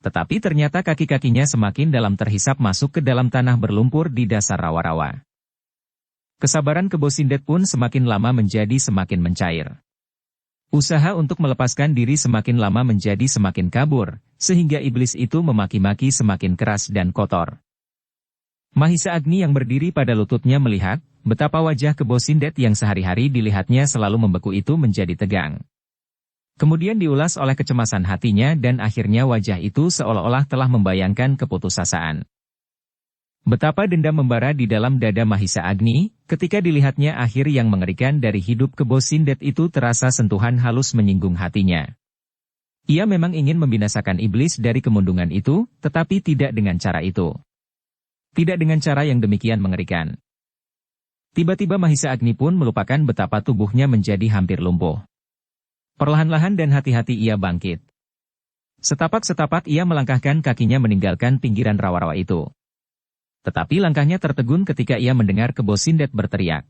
Tetapi ternyata kaki-kakinya semakin dalam terhisap masuk ke dalam tanah berlumpur di dasar rawa-rawa. Kesabaran Kebo Sindet pun semakin lama menjadi semakin mencair. Usaha untuk melepaskan diri semakin lama menjadi semakin kabur, sehingga iblis itu memaki-maki semakin keras dan kotor. Mahisa Agni yang berdiri pada lututnya melihat, betapa wajah Kebo Sindet yang sehari-hari dilihatnya selalu membeku itu menjadi tegang. Kemudian diulas oleh kecemasan hatinya dan akhirnya wajah itu seolah-olah telah membayangkan keputusasaan. Betapa dendam membara di dalam dada Mahisa Agni, ketika dilihatnya akhir yang mengerikan dari hidup Kebo Sindet itu terasa sentuhan halus menyinggung hatinya. Ia memang ingin membinasakan iblis dari kemundungan itu, tetapi tidak dengan cara itu. Tidak dengan cara yang demikian mengerikan. Tiba-tiba Mahisa Agni pun melupakan betapa tubuhnya menjadi hampir lumpuh. Perlahan-lahan dan hati-hati ia bangkit. Setapak-setapak ia melangkahkan kakinya meninggalkan pinggiran rawa-rawa itu. Tetapi langkahnya tertegun ketika ia mendengar Kebo Sindet berteriak.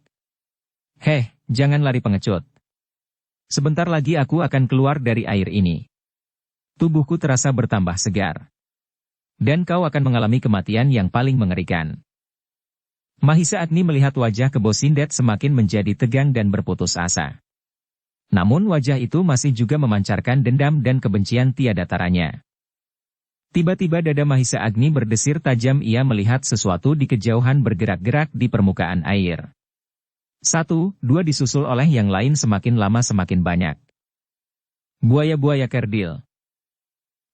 "Heh, jangan lari pengecut. Sebentar lagi aku akan keluar dari air ini. Tubuhku terasa bertambah segar. Dan kau akan mengalami kematian yang paling mengerikan." Mahisa Agni melihat wajah Kebo Sindet semakin menjadi tegang dan berputus asa. Namun wajah itu masih juga memancarkan dendam dan kebencian tiada taranya. Tiba-tiba dada Mahisa Agni berdesir tajam, ia melihat sesuatu di kejauhan bergerak-gerak di permukaan air. Satu, dua disusul oleh yang lain semakin lama semakin banyak. Buaya-buaya kerdil.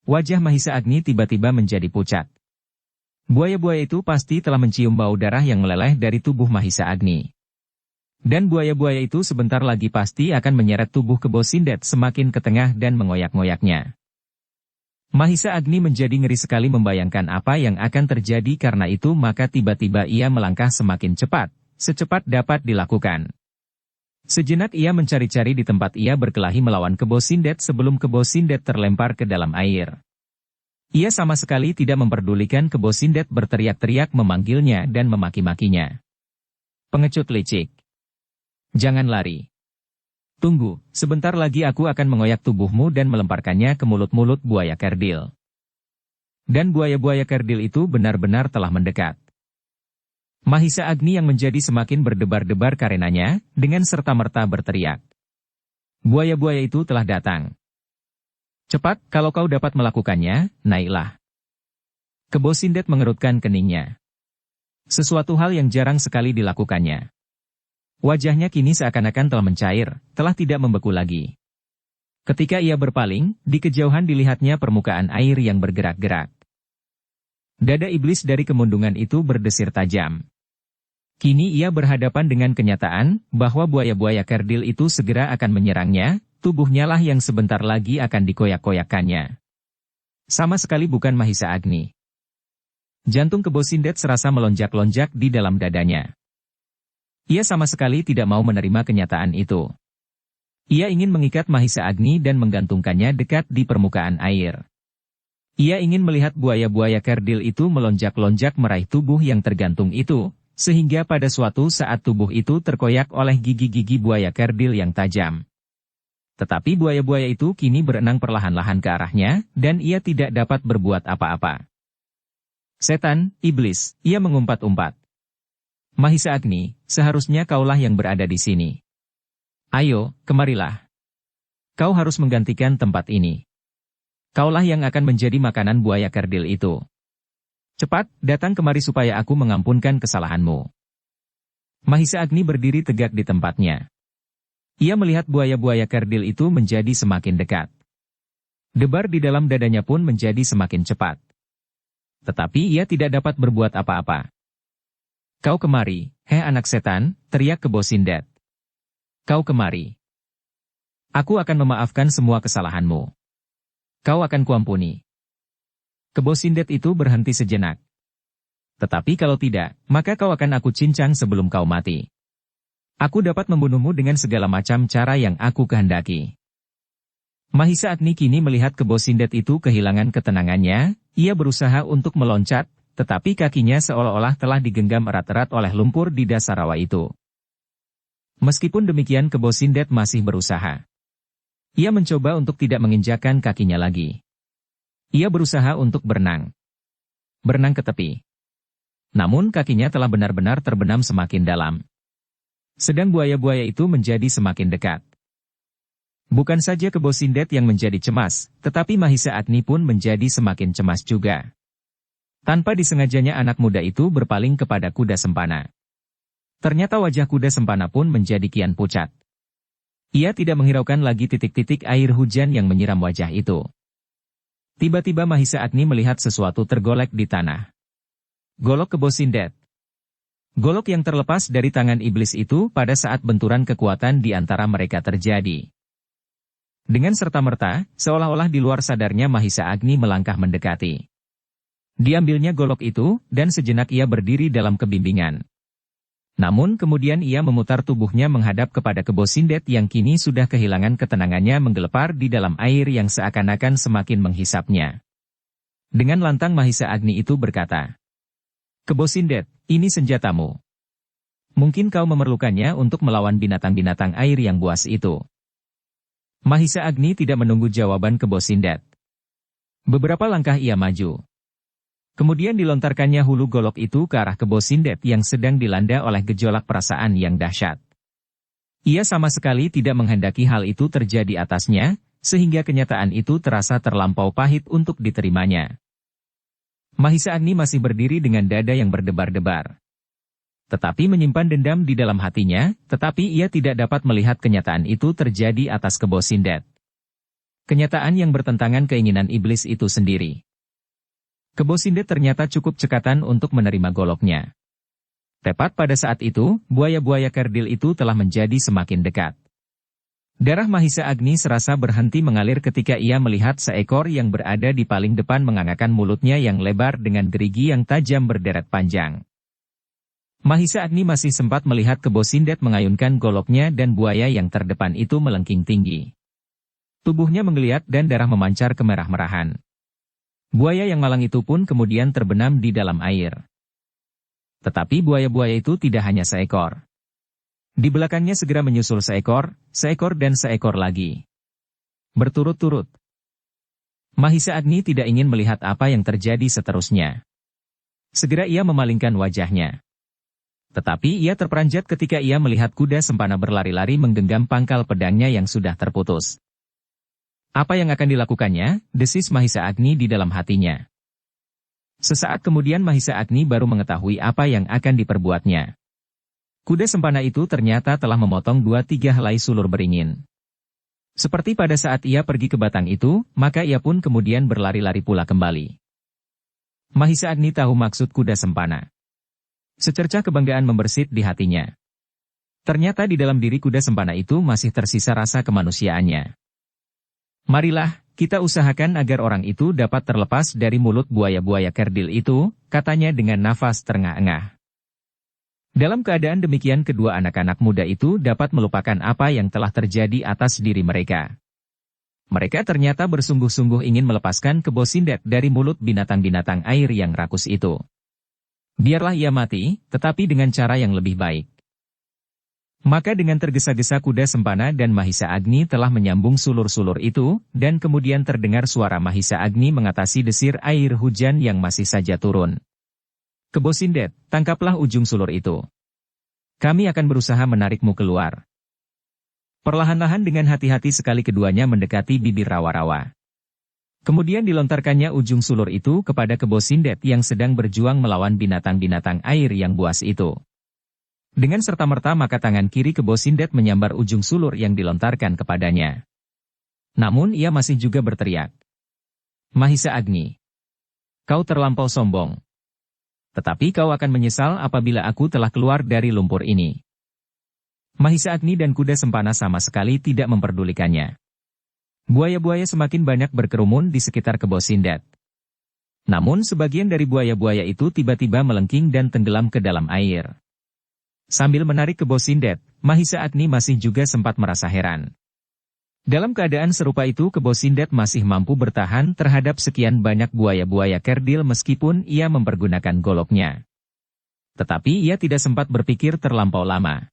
Wajah Mahisa Agni tiba-tiba menjadi pucat. Buaya-buaya itu pasti telah mencium bau darah yang meleleh dari tubuh Mahisa Agni. Dan buaya-buaya itu sebentar lagi pasti akan menyeret tubuh Kebo Sindet semakin ke tengah dan mengoyak-ngoyaknya. Mahisa Agni menjadi ngeri sekali membayangkan apa yang akan terjadi, karena itu maka tiba-tiba ia melangkah semakin cepat, secepat dapat dilakukan. Sejenak ia mencari-cari di tempat ia berkelahi melawan Kebo Sindet sebelum Kebo Sindet terlempar ke dalam air. Ia sama sekali tidak memperdulikan Kebo Sindet berteriak-teriak memanggilnya dan memaki-makinya. "Pengecut licik. Jangan lari. Tunggu, sebentar lagi aku akan mengoyak tubuhmu dan melemparkannya ke mulut-mulut buaya kerdil." Dan buaya-buaya kerdil itu benar-benar telah mendekat. Mahisa Agni yang menjadi semakin berdebar-debar karenanya, dengan serta-merta berteriak. "Buaya-buaya itu telah datang. Cepat, kalau kau dapat melakukannya, naiklah." Kebo Sindet mengerutkan keningnya. Sesuatu hal yang jarang sekali dilakukannya. Wajahnya kini seakan-akan telah mencair, telah tidak membeku lagi. Ketika ia berpaling, di kejauhan dilihatnya permukaan air yang bergerak-gerak. Dada iblis dari kemundungan itu berdesir tajam. Kini ia berhadapan dengan kenyataan bahwa buaya-buaya kerdil itu segera akan menyerangnya, tubuhnya lah yang sebentar lagi akan dikoyak-koyakkannya. Sama sekali bukan Mahisa Agni. Jantung Kebo Sindet serasa melonjak-lonjak di dalam dadanya. Ia sama sekali tidak mau menerima kenyataan itu. Ia ingin mengikat Mahisa Agni dan menggantungkannya dekat di permukaan air. Ia ingin melihat buaya-buaya kerdil itu melonjak-lonjak meraih tubuh yang tergantung itu, sehingga pada suatu saat tubuh itu terkoyak oleh gigi-gigi buaya kerdil yang tajam. Tetapi buaya-buaya itu kini berenang perlahan-lahan ke arahnya, dan ia tidak dapat berbuat apa-apa. "Setan, iblis," ia mengumpat-umpat. "Mahisa Agni, seharusnya kaulah yang berada di sini. Ayo, kemarilah. Kau harus menggantikan tempat ini. Kaulah yang akan menjadi makanan buaya kerdil itu. Cepat, datang kemari supaya aku mengampunkan kesalahanmu." Mahisa Agni berdiri tegak di tempatnya. Ia melihat buaya-buaya kerdil itu menjadi semakin dekat. Debar di dalam dadanya pun menjadi semakin cepat. Tetapi ia tidak dapat berbuat apa-apa. "Kau kemari, hei anak setan," teriak Kebo Sindet. "Kau kemari. Aku akan memaafkan semua kesalahanmu. Kau akan kuampuni." Kebo Sindet itu berhenti sejenak. "Tetapi kalau tidak, maka kau akan aku cincang sebelum kau mati. Aku dapat membunuhmu dengan segala macam cara yang aku kehendaki." Mahisa Agni kini melihat Kebo Sindet itu kehilangan ketenangannya, ia berusaha untuk meloncat, tetapi kakinya seolah-olah telah digenggam erat-erat oleh lumpur di dasar rawa itu. Meskipun demikian Kebo Sindet masih berusaha. Ia mencoba untuk tidak menginjakkan kakinya lagi. Ia berusaha untuk berenang. Berenang ke tepi. Namun kakinya telah benar-benar terbenam semakin dalam. Sedang buaya-buaya itu menjadi semakin dekat. Bukan saja Kebo Sindet yang menjadi cemas, tetapi Mahisa Agni pun menjadi semakin cemas juga. Tanpa disengajanya anak muda itu berpaling kepada kuda sempana. Ternyata wajah kuda sempana pun menjadi kian pucat. Ia tidak menghiraukan lagi titik-titik air hujan yang menyiram wajah itu. Tiba-tiba Mahisa Agni melihat sesuatu tergolek di tanah. Golok Kebo Sindet. Golok yang terlepas dari tangan iblis itu pada saat benturan kekuatan di antara mereka terjadi. Dengan serta-merta, seolah-olah di luar sadarnya Mahisa Agni melangkah mendekati. Diambilnya golok itu, dan sejenak ia berdiri dalam kebimbingan. Namun kemudian ia memutar tubuhnya menghadap kepada Kebo Sindet yang kini sudah kehilangan ketenangannya menggelepar di dalam air yang seakan-akan semakin menghisapnya. Dengan lantang Mahisa Agni itu berkata, "Kebo Sindet, ini senjatamu. Mungkin kau memerlukannya untuk melawan binatang-binatang air yang buas itu." Mahisa Agni tidak menunggu jawaban Kebo Sindet. Beberapa langkah ia maju. Kemudian dilontarkannya hulu golok itu ke arah Kebo Sindet yang sedang dilanda oleh gejolak perasaan yang dahsyat. Ia sama sekali tidak menghendaki hal itu terjadi atasnya, sehingga kenyataan itu terasa terlampau pahit untuk diterimanya. Mahisa Agni masih berdiri dengan dada yang berdebar-debar. Tetapi menyimpan dendam di dalam hatinya, tetapi ia tidak dapat melihat kenyataan itu terjadi atas Kebo Sindet. Kenyataan yang bertentangan keinginan iblis itu sendiri. Kebo Sindet ternyata cukup cekatan untuk menerima goloknya. Tepat pada saat itu, buaya-buaya kerdil itu telah menjadi semakin dekat. Darah Mahisa Agni serasa berhenti mengalir ketika ia melihat seekor yang berada di paling depan mengangkat mulutnya yang lebar dengan gerigi yang tajam berderet panjang. Mahisa Agni masih sempat melihat Kebo Sindet mengayunkan goloknya dan buaya yang terdepan itu melengking tinggi. Tubuhnya menggeliat dan darah memancar kemerah-merahan. Buaya yang malang itu pun kemudian terbenam di dalam air. Tetapi buaya-buaya itu tidak hanya seekor. Di belakangnya segera menyusul seekor, seekor dan seekor lagi. Berturut-turut. Mahisa Agni tidak ingin melihat apa yang terjadi seterusnya. Segera ia memalingkan wajahnya. Tetapi ia terperanjat ketika ia melihat kuda sempana berlari-lari menggenggam pangkal pedangnya yang sudah terputus. Apa yang akan dilakukannya, desis Mahisa Agni di dalam hatinya. Sesaat kemudian Mahisa Agni baru mengetahui apa yang akan diperbuatnya. Kuda sempana itu ternyata telah memotong 2-3 helai sulur beringin. Seperti pada saat ia pergi ke batang itu, maka ia pun kemudian berlari-lari pula kembali. Mahisa Agni tahu maksud kuda sempana. Secercah kebanggaan membersit di hatinya. Ternyata di dalam diri kuda sempana itu masih tersisa rasa kemanusiaannya. "Marilah, kita usahakan agar orang itu dapat terlepas dari mulut buaya-buaya kerdil itu," katanya dengan nafas terengah-engah. Dalam keadaan demikian kedua anak-anak muda itu dapat melupakan apa yang telah terjadi atas diri mereka. Mereka ternyata bersungguh-sungguh ingin melepaskan Kebo Sindet dari mulut binatang-binatang air yang rakus itu. Biarlah ia mati, tetapi dengan cara yang lebih baik. Maka dengan tergesa-gesa kuda sempana dan Mahisa Agni telah menyambung sulur-sulur itu, dan kemudian terdengar suara Mahisa Agni mengatasi desir air hujan yang masih saja turun. "Kebo Sindet, tangkaplah ujung sulur itu. Kami akan berusaha menarikmu keluar." Perlahan-lahan dengan hati-hati sekali keduanya mendekati bibir rawa-rawa. Kemudian dilontarkannya ujung sulur itu kepada Kebo Sindet yang sedang berjuang melawan binatang-binatang air yang buas itu. Dengan serta-merta maka tangan kiri Kebo Sindet menyambar ujung sulur yang dilontarkan kepadanya. Namun ia masih juga berteriak, "Mahisa Agni, kau terlampau sombong. Tetapi kau akan menyesal apabila aku telah keluar dari lumpur ini." Mahisa Agni dan kuda sempana sama sekali tidak memperdulikannya. Buaya-buaya semakin banyak berkerumun di sekitar Kebo Sindet. Namun sebagian dari buaya-buaya itu tiba-tiba melengking dan tenggelam ke dalam air. Sambil menarik Kebo Sindet, Mahisa Agni masih juga sempat merasa heran. Dalam keadaan serupa itu Kebo Sindet masih mampu bertahan terhadap sekian banyak buaya-buaya kerdil meskipun ia mempergunakan goloknya. Tetapi ia tidak sempat berpikir terlampau lama.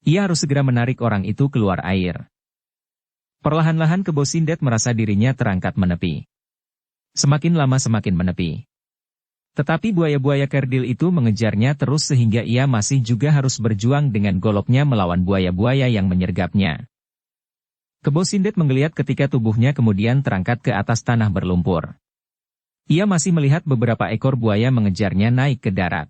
Ia harus segera menarik orang itu keluar air. Perlahan-lahan Kebo Sindet merasa dirinya terangkat menepi. Semakin lama semakin menepi. Tetapi buaya-buaya kerdil itu mengejarnya terus sehingga ia masih juga harus berjuang dengan goloknya melawan buaya-buaya yang menyergapnya. Kebo Sindet menggeliat ketika tubuhnya kemudian terangkat ke atas tanah berlumpur. Ia masih melihat beberapa ekor buaya mengejarnya naik ke darat.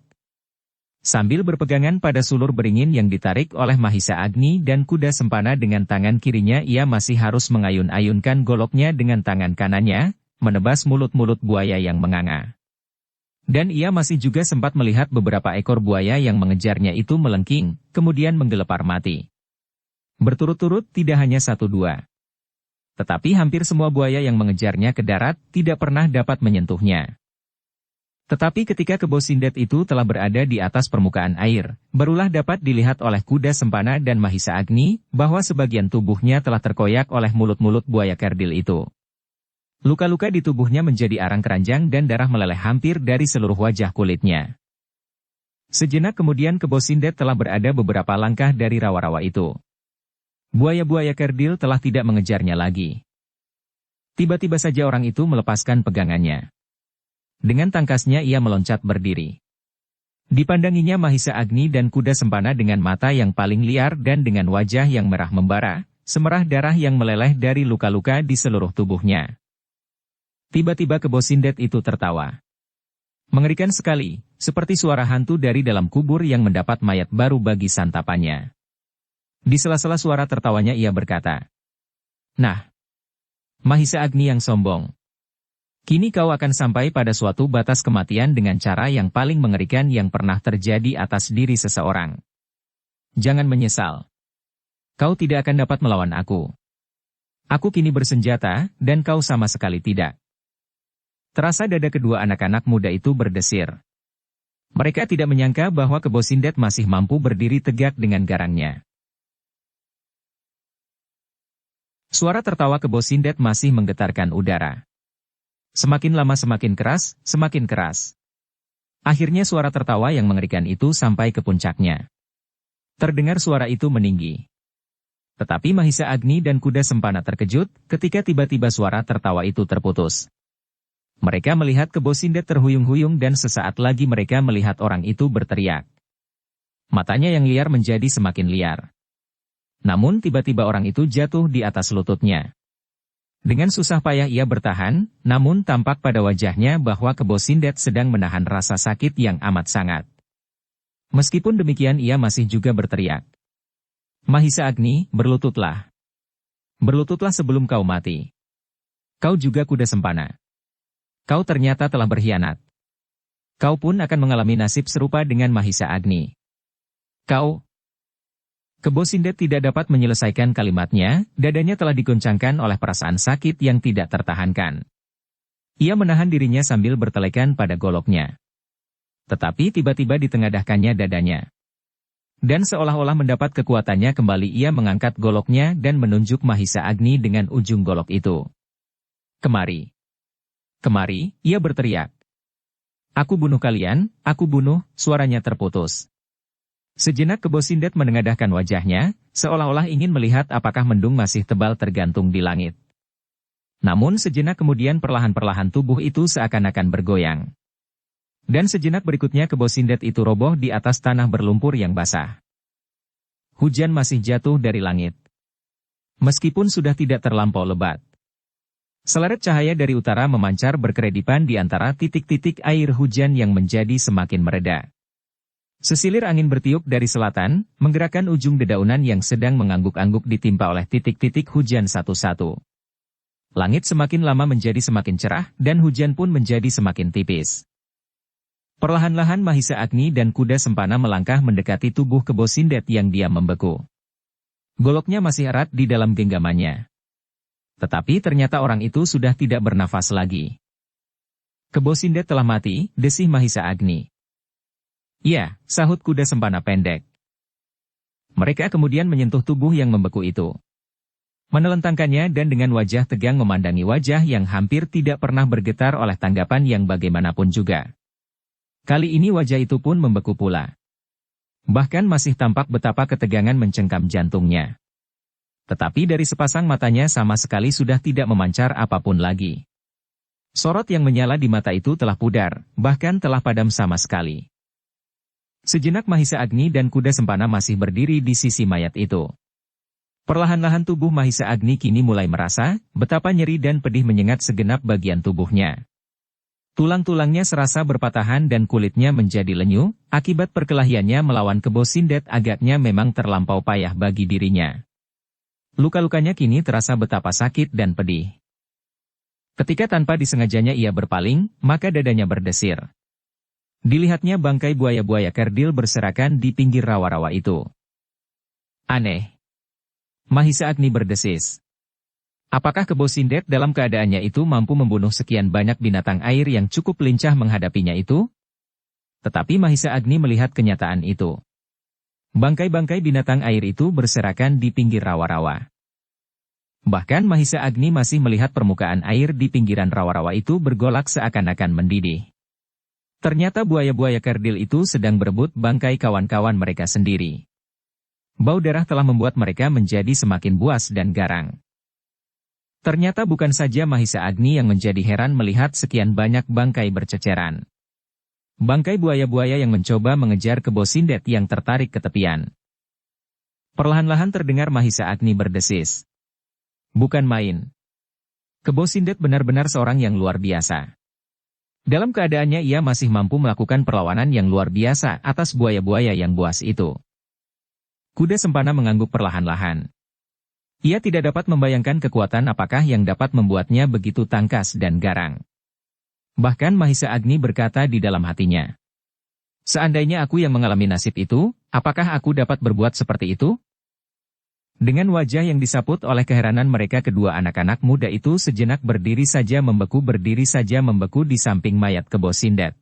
Sambil berpegangan pada sulur beringin yang ditarik oleh Mahisa Agni dan kuda sempana dengan tangan kirinya, ia masih harus mengayun-ayunkan goloknya dengan tangan kanannya, menebas mulut-mulut buaya yang menganga. Dan ia masih juga sempat melihat beberapa ekor buaya yang mengejarnya itu melengking, kemudian menggelepar mati. Berturut-turut tidak hanya 1-2. Tetapi hampir semua buaya yang mengejarnya ke darat tidak pernah dapat menyentuhnya. Tetapi ketika Kebo Sindet itu telah berada di atas permukaan air, barulah dapat dilihat oleh kuda sempana dan Mahisa Agni, bahwa sebagian tubuhnya telah terkoyak oleh mulut-mulut buaya kerdil itu. Luka-luka di tubuhnya menjadi arang keranjang dan darah meleleh hampir dari seluruh wajah kulitnya. Sejenak kemudian Kebo Sindet telah berada beberapa langkah dari rawa-rawa itu. Buaya-buaya kerdil telah tidak mengejarnya lagi. Tiba-tiba saja orang itu melepaskan pegangannya. Dengan tangkasnya ia meloncat berdiri. Dipandanginya Mahisa Agni dan kuda sempana dengan mata yang paling liar dan dengan wajah yang merah membara, semerah darah yang meleleh dari luka-luka di seluruh tubuhnya. Tiba-tiba Kebo Sindet itu tertawa. Mengerikan sekali, seperti suara hantu dari dalam kubur yang mendapat mayat baru bagi santapannya. Di sela-sela suara tertawanya ia berkata, "Nah, Mahisa Agni yang sombong. Kini kau akan sampai pada suatu batas kematian dengan cara yang paling mengerikan yang pernah terjadi atas diri seseorang. Jangan menyesal. Kau tidak akan dapat melawan aku. Aku kini bersenjata, dan kau sama sekali tidak." Terasa dada kedua anak-anak muda itu berdesir. Mereka tidak menyangka bahwa Kebo Sindet masih mampu berdiri tegak dengan garangnya. Suara tertawa Kebo Sindet masih menggetarkan udara. Semakin lama semakin keras, semakin keras. Akhirnya suara tertawa yang mengerikan itu sampai ke puncaknya. Terdengar suara itu meninggi. Tetapi Mahisa Agni dan kuda sempana terkejut ketika tiba-tiba suara tertawa itu terputus. Mereka melihat Kebo Sindet terhuyung-huyung dan sesaat lagi mereka melihat orang itu berteriak. Matanya yang liar menjadi semakin liar. Namun tiba-tiba orang itu jatuh di atas lututnya. Dengan susah payah ia bertahan, namun tampak pada wajahnya bahwa Kebo Sindet sedang menahan rasa sakit yang amat sangat. Meskipun demikian ia masih juga berteriak. "Mahisa Agni, berlututlah. Berlututlah sebelum kau mati. Kau juga kuda sempana. Kau ternyata telah berkhianat. Kau pun akan mengalami nasib serupa dengan Mahisa Agni. Kau..." Kebo Sindet tidak dapat menyelesaikan kalimatnya, dadanya telah diguncangkan oleh perasaan sakit yang tidak tertahankan. Ia menahan dirinya sambil bertelekan pada goloknya. Tetapi tiba-tiba ditengadahkannya dadanya. Dan seolah-olah mendapat kekuatannya kembali ia mengangkat goloknya dan menunjuk Mahisa Agni dengan ujung golok itu. "Kemari. Kemari," ia berteriak. "Aku bunuh kalian, aku bunuh," suaranya terputus. Sejenak Kebo Sindet menengadahkan wajahnya, seolah-olah ingin melihat apakah mendung masih tebal tergantung di langit. Namun sejenak kemudian perlahan-perlahan tubuh itu seakan-akan bergoyang. Dan sejenak berikutnya Kebo Sindet itu roboh di atas tanah berlumpur yang basah. Hujan masih jatuh dari langit. Meskipun sudah tidak terlampau lebat. Seleret cahaya dari utara memancar berkeredipan di antara titik-titik air hujan yang menjadi semakin mereda. Sesilir angin bertiup dari selatan, menggerakkan ujung dedaunan yang sedang mengangguk-angguk ditimpa oleh titik-titik hujan satu-satu. Langit semakin lama menjadi semakin cerah, dan hujan pun menjadi semakin tipis. Perlahan-lahan Mahisa Agni dan kuda sempana melangkah mendekati tubuh Kebo Sindet yang diam membeku. Goloknya masih erat di dalam genggamannya. Tetapi ternyata orang itu sudah tidak bernafas lagi. "Kebo Sindet telah mati," desih Mahisa Agni. "Ya," sahut kuda sempana pendek. Mereka kemudian menyentuh tubuh yang membeku itu. Menelentangkannya dan dengan wajah tegang memandangi wajah yang hampir tidak pernah bergetar oleh tanggapan yang bagaimanapun juga. Kali ini wajah itu pun membeku pula. Bahkan masih tampak betapa ketegangan mencengkam jantungnya. Tetapi dari sepasang matanya sama sekali sudah tidak memancar apapun lagi. Sorot yang menyala di mata itu telah pudar, bahkan telah padam sama sekali. Sejenak Mahisa Agni dan kuda sempana masih berdiri di sisi mayat itu. Perlahan-lahan tubuh Mahisa Agni kini mulai merasa betapa nyeri dan pedih menyengat segenap bagian tubuhnya. Tulang-tulangnya serasa berpatahan dan kulitnya menjadi lenyu, akibat perkelahiannya melawan Kebo Sindet agaknya memang terlampau payah bagi dirinya. Luka-lukanya kini terasa betapa sakit dan pedih. Ketika tanpa disengajanya ia berpaling, maka dadanya berdesir. Dilihatnya bangkai buaya-buaya kerdil berserakan di pinggir rawa-rawa itu. Aneh. Mahisa Agni berdesis. Apakah Kebo Sindet dalam keadaannya itu mampu membunuh sekian banyak binatang air yang cukup lincah menghadapinya itu? Tetapi Mahisa Agni melihat kenyataan itu. Bangkai-bangkai binatang air itu berserakan di pinggir rawa-rawa. Bahkan Mahisa Agni masih melihat permukaan air di pinggiran rawa-rawa itu bergolak seakan-akan mendidih. Ternyata buaya-buaya kerdil itu sedang berebut bangkai kawan-kawan mereka sendiri. Bau darah telah membuat mereka menjadi semakin buas dan garang. Ternyata bukan saja Mahisa Agni yang menjadi heran melihat sekian banyak bangkai berceceran. Bangkai buaya-buaya yang mencoba mengejar Kebo Sindet yang tertarik ke tepian. Perlahan-lahan terdengar Mahisa Agni berdesis. Bukan main. Kebo Sindet benar-benar seorang yang luar biasa. Dalam keadaannya ia masih mampu melakukan perlawanan yang luar biasa atas buaya-buaya yang buas itu. Kuda sempana mengangguk perlahan-lahan. Ia tidak dapat membayangkan kekuatan apakah yang dapat membuatnya begitu tangkas dan garang. Bahkan Mahisa Agni berkata di dalam hatinya. Seandainya aku yang mengalami nasib itu, apakah aku dapat berbuat seperti itu? Dengan wajah yang disaput oleh keheranan mereka kedua anak-anak muda itu sejenak berdiri saja membeku di samping mayat Kebo Sindet.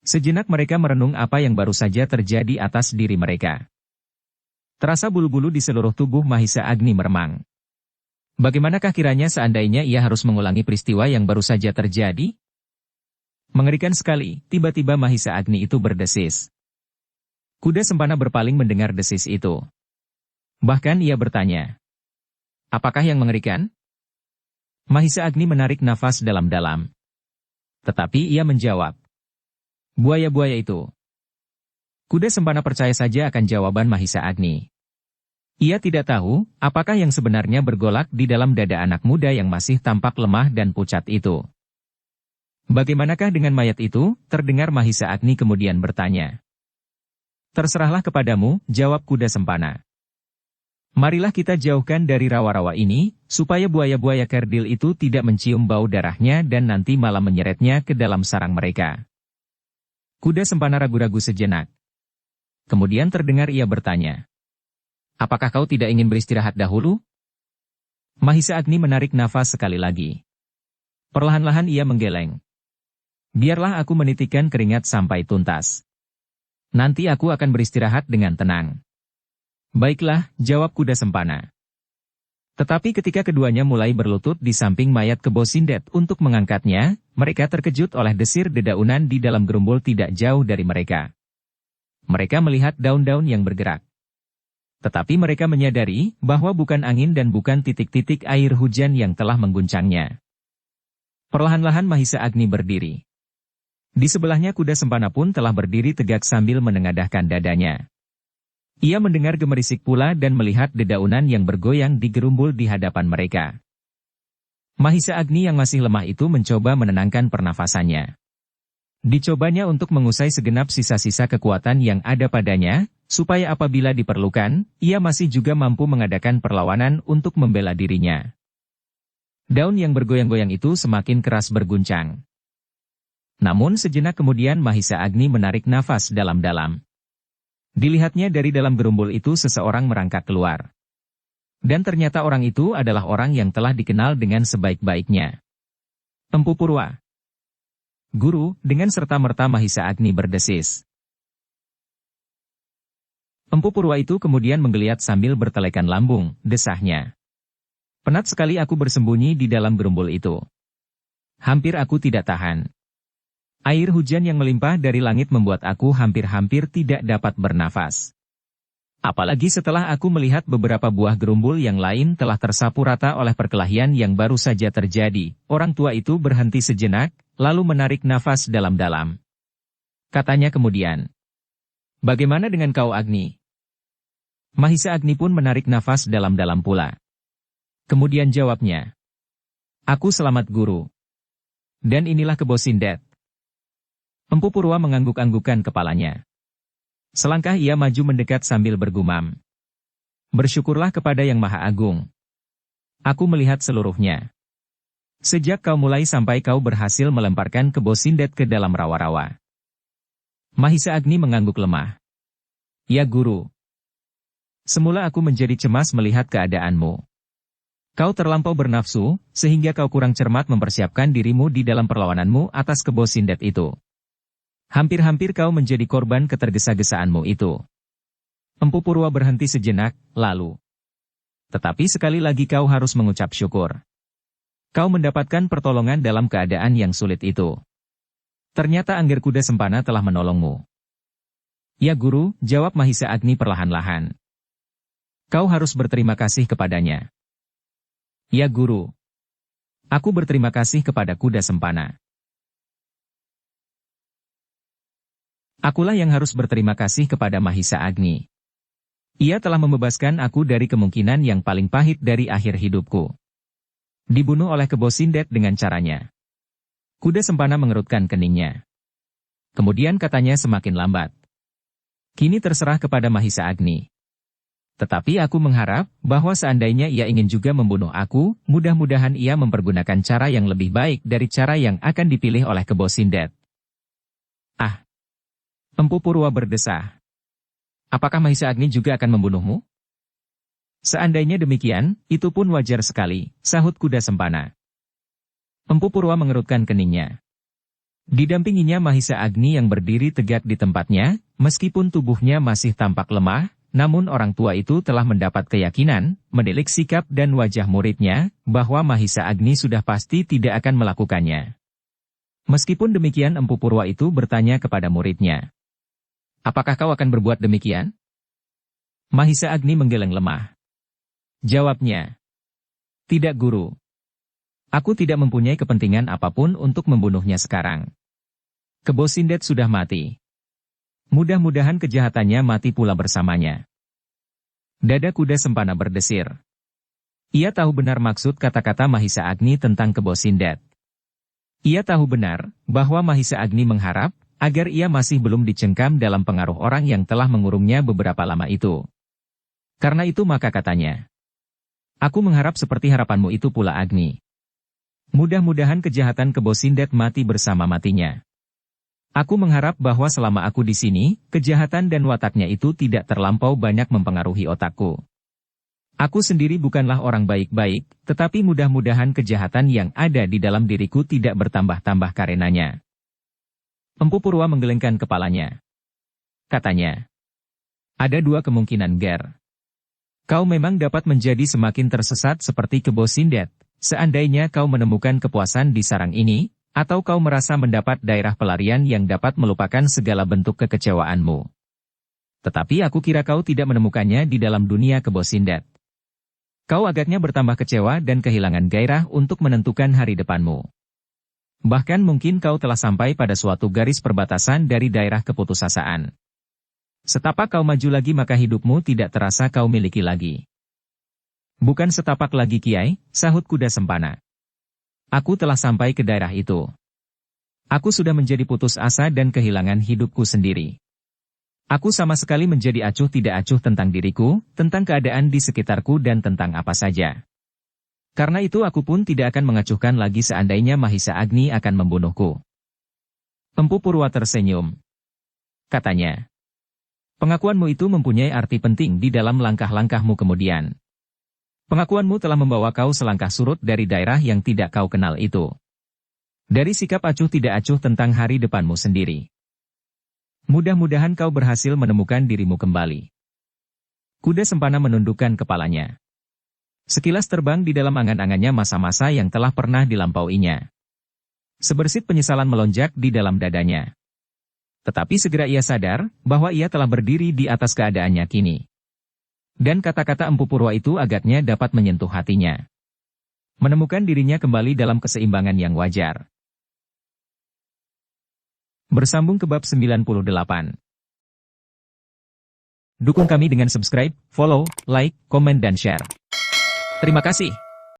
Sejenak mereka merenung apa yang baru saja terjadi atas diri mereka. Terasa bulu-bulu di seluruh tubuh Mahisa Agni meremang. Bagaimanakah kiranya seandainya ia harus mengulangi peristiwa yang baru saja terjadi? Mengerikan sekali, tiba-tiba Mahisa Agni itu berdesis. Kuda sempana berpaling mendengar desis itu. Bahkan ia bertanya, apakah yang mengerikan? Mahisa Agni menarik nafas dalam-dalam. Tetapi ia menjawab, buaya-buaya itu. Kuda sempana percaya saja akan jawaban Mahisa Agni. Ia tidak tahu, apakah yang sebenarnya bergolak di dalam dada anak muda yang masih tampak lemah dan pucat itu. Bagaimanakah dengan mayat itu? Terdengar Mahisa Agni kemudian bertanya. Terserahlah kepadamu, jawab kuda sempana. Marilah kita jauhkan dari rawa-rawa ini, supaya buaya-buaya kerdil itu tidak mencium bau darahnya dan nanti malah menyeretnya ke dalam sarang mereka. Kuda sempana ragu-ragu sejenak. Kemudian terdengar ia bertanya. Apakah kau tidak ingin beristirahat dahulu? Mahisa Agni menarik nafas sekali lagi. Perlahan-lahan ia menggeleng. Biarlah aku menitikkan keringat sampai tuntas. Nanti aku akan beristirahat dengan tenang. Baiklah, jawab kuda sempana. Tetapi ketika keduanya mulai berlutut di samping mayat Kebo Sindet untuk mengangkatnya, mereka terkejut oleh desir dedaunan di dalam gerumbul tidak jauh dari mereka. Mereka melihat daun-daun yang bergerak. Tetapi mereka menyadari bahwa bukan angin dan bukan titik-titik air hujan yang telah mengguncangnya. Perlahan-lahan Mahisa Agni berdiri. Di sebelahnya kuda sempana pun telah berdiri tegak sambil menengadahkan dadanya. Ia mendengar gemerisik pula dan melihat dedaunan yang bergoyang di gerumbul di hadapan mereka. Mahisa Agni yang masih lemah itu mencoba menenangkan pernafasannya. Dicobanya untuk mengusai segenap sisa-sisa kekuatan yang ada padanya, supaya apabila diperlukan, ia masih juga mampu mengadakan perlawanan untuk membela dirinya. Daun yang bergoyang-goyang itu semakin keras berguncang. Namun sejenak kemudian Mahisa Agni menarik nafas dalam-dalam. Dilihatnya dari dalam gerumbul itu seseorang merangkak keluar. Dan ternyata orang itu adalah orang yang telah dikenal dengan sebaik-baiknya. Empu Purwa. Guru, dengan serta-merta Mahisa Agni berdesis. Empu Purwa itu kemudian menggeliat sambil bertelekan lambung, desahnya. Penat sekali aku bersembunyi di dalam gerumbul itu. Hampir aku tidak tahan. Air hujan yang melimpah dari langit membuat aku hampir-hampir tidak dapat bernafas. Apalagi setelah aku melihat beberapa buah gerumbul yang lain telah tersapu rata oleh perkelahian yang baru saja terjadi. Orang tua itu berhenti sejenak, lalu menarik nafas dalam-dalam. Katanya kemudian, "Bagaimana dengan kau, Agni?" Mahisa Agni pun menarik nafas dalam-dalam pula. Kemudian jawabnya, "Aku selamat, Guru. Dan inilah Kebo Sindet." Empu Purwa mengangguk-anggukkan kepalanya. Selangkah ia maju mendekat sambil bergumam. "Bersyukurlah kepada Yang Maha Agung. Aku melihat seluruhnya. Sejak kau mulai sampai kau berhasil melemparkan Kebo Sindet ke dalam rawa-rawa." Mahisa Agni mengangguk lemah. "Ya Guru. Semula aku menjadi cemas melihat keadaanmu. Kau terlampau bernafsu, sehingga kau kurang cermat mempersiapkan dirimu di dalam perlawananmu atas Kebo Sindet itu. Hampir-hampir kau menjadi korban ketergesa-gesaanmu itu." Empu Purwa berhenti sejenak, lalu. "Tetapi sekali lagi kau harus mengucap syukur. Kau mendapatkan pertolongan dalam keadaan yang sulit itu. Ternyata Angger Kuda Sempana telah menolongmu." "Ya Guru," jawab Mahisa Agni perlahan-lahan. "Kau harus berterima kasih kepadanya." "Ya Guru. Aku berterima kasih kepada Kuda Sempana." "Akulah yang harus berterima kasih kepada Mahisa Agni. Ia telah membebaskan aku dari kemungkinan yang paling pahit dari akhir hidupku. Dibunuh oleh Kebo Sindet dengan caranya." Kuda Sempana mengerutkan keningnya. Kemudian katanya semakin lambat, "Kini terserah kepada Mahisa Agni. Tetapi aku mengharap bahwa seandainya ia ingin juga membunuh aku, mudah-mudahan ia mempergunakan cara yang lebih baik dari cara yang akan dipilih oleh Kebo Sindet." "Ah!" Empu Purwa berdesah. "Apakah Mahisa Agni juga akan membunuhmu?" "Seandainya demikian, itu pun wajar sekali," sahut Kuda Sempana. Empu Purwa mengerutkan keningnya. Didampinginya Mahisa Agni yang berdiri tegak di tempatnya, meskipun tubuhnya masih tampak lemah, namun orang tua itu telah mendapat keyakinan, menilik sikap dan wajah muridnya, bahwa Mahisa Agni sudah pasti tidak akan melakukannya. Meskipun demikian Empu Purwa itu bertanya kepada muridnya, "Apakah kau akan berbuat demikian?" Mahisa Agni menggeleng lemah. Jawabnya, "Tidak Guru. Aku tidak mempunyai kepentingan apapun untuk membunuhnya sekarang. Kebo Sindet sudah mati. Mudah-mudahan kejahatannya mati pula bersamanya." Dada Kuda Sempana berdesir. Ia tahu benar maksud kata-kata Mahisa Agni tentang Kebo Sindet. Ia tahu benar bahwa Mahisa Agni mengharap agar ia masih belum dicengkam dalam pengaruh orang yang telah mengurungnya beberapa lama itu. Karena itu maka katanya, "Aku mengharap seperti harapanmu itu pula Agni. Mudah-mudahan kejahatan Kebo Sindet mati bersama matinya. Aku mengharap bahwa selama aku di sini, kejahatan dan wataknya itu tidak terlampau banyak mempengaruhi otakku. Aku sendiri bukanlah orang baik-baik, tetapi mudah-mudahan kejahatan yang ada di dalam diriku tidak bertambah-tambah karenanya." Empu Purwa menggelengkan kepalanya. Katanya, "Ada dua kemungkinan, Ger. Kau memang dapat menjadi semakin tersesat seperti Kebo Sindet, seandainya kau menemukan kepuasan di sarang ini, atau kau merasa mendapat daerah pelarian yang dapat melupakan segala bentuk kekecewaanmu. Tetapi aku kira kau tidak menemukannya di dalam dunia Kebo Sindet. Kau agaknya bertambah kecewa dan kehilangan gairah untuk menentukan hari depanmu. Bahkan mungkin kau telah sampai pada suatu garis perbatasan dari daerah keputusasaan. Setapak kau maju lagi maka hidupmu tidak terasa kau miliki lagi." "Bukan setapak lagi Kiai," sahut Kuda Sempana. "Aku telah sampai ke daerah itu. Aku sudah menjadi putus asa dan kehilangan hidupku sendiri. Aku sama sekali menjadi acuh tidak acuh tentang diriku, tentang keadaan di sekitarku dan tentang apa saja. Karena itu aku pun tidak akan mengacuhkan lagi seandainya Mahisa Agni akan membunuhku." Empu Purwa tersenyum. Katanya, "Pengakuanmu itu mempunyai arti penting di dalam langkah-langkahmu kemudian. Pengakuanmu telah membawa kau selangkah surut dari daerah yang tidak kau kenal itu. Dari sikap acuh tidak acuh tentang hari depanmu sendiri. Mudah-mudahan kau berhasil menemukan dirimu kembali." Kuda Sempana menundukkan kepalanya. Sekilas terbang di dalam angan-angannya masa-masa yang telah pernah dilampauinya. Sebersit penyesalan melonjak di dalam dadanya. Tetapi segera ia sadar bahwa ia telah berdiri di atas keadaannya kini. Dan kata-kata Empu Purwa itu agaknya dapat menyentuh hatinya. Menemukan dirinya kembali dalam keseimbangan yang wajar. Bersambung ke bab 98. Dukung kami dengan subscribe, follow, like, komen dan share. Terima kasih.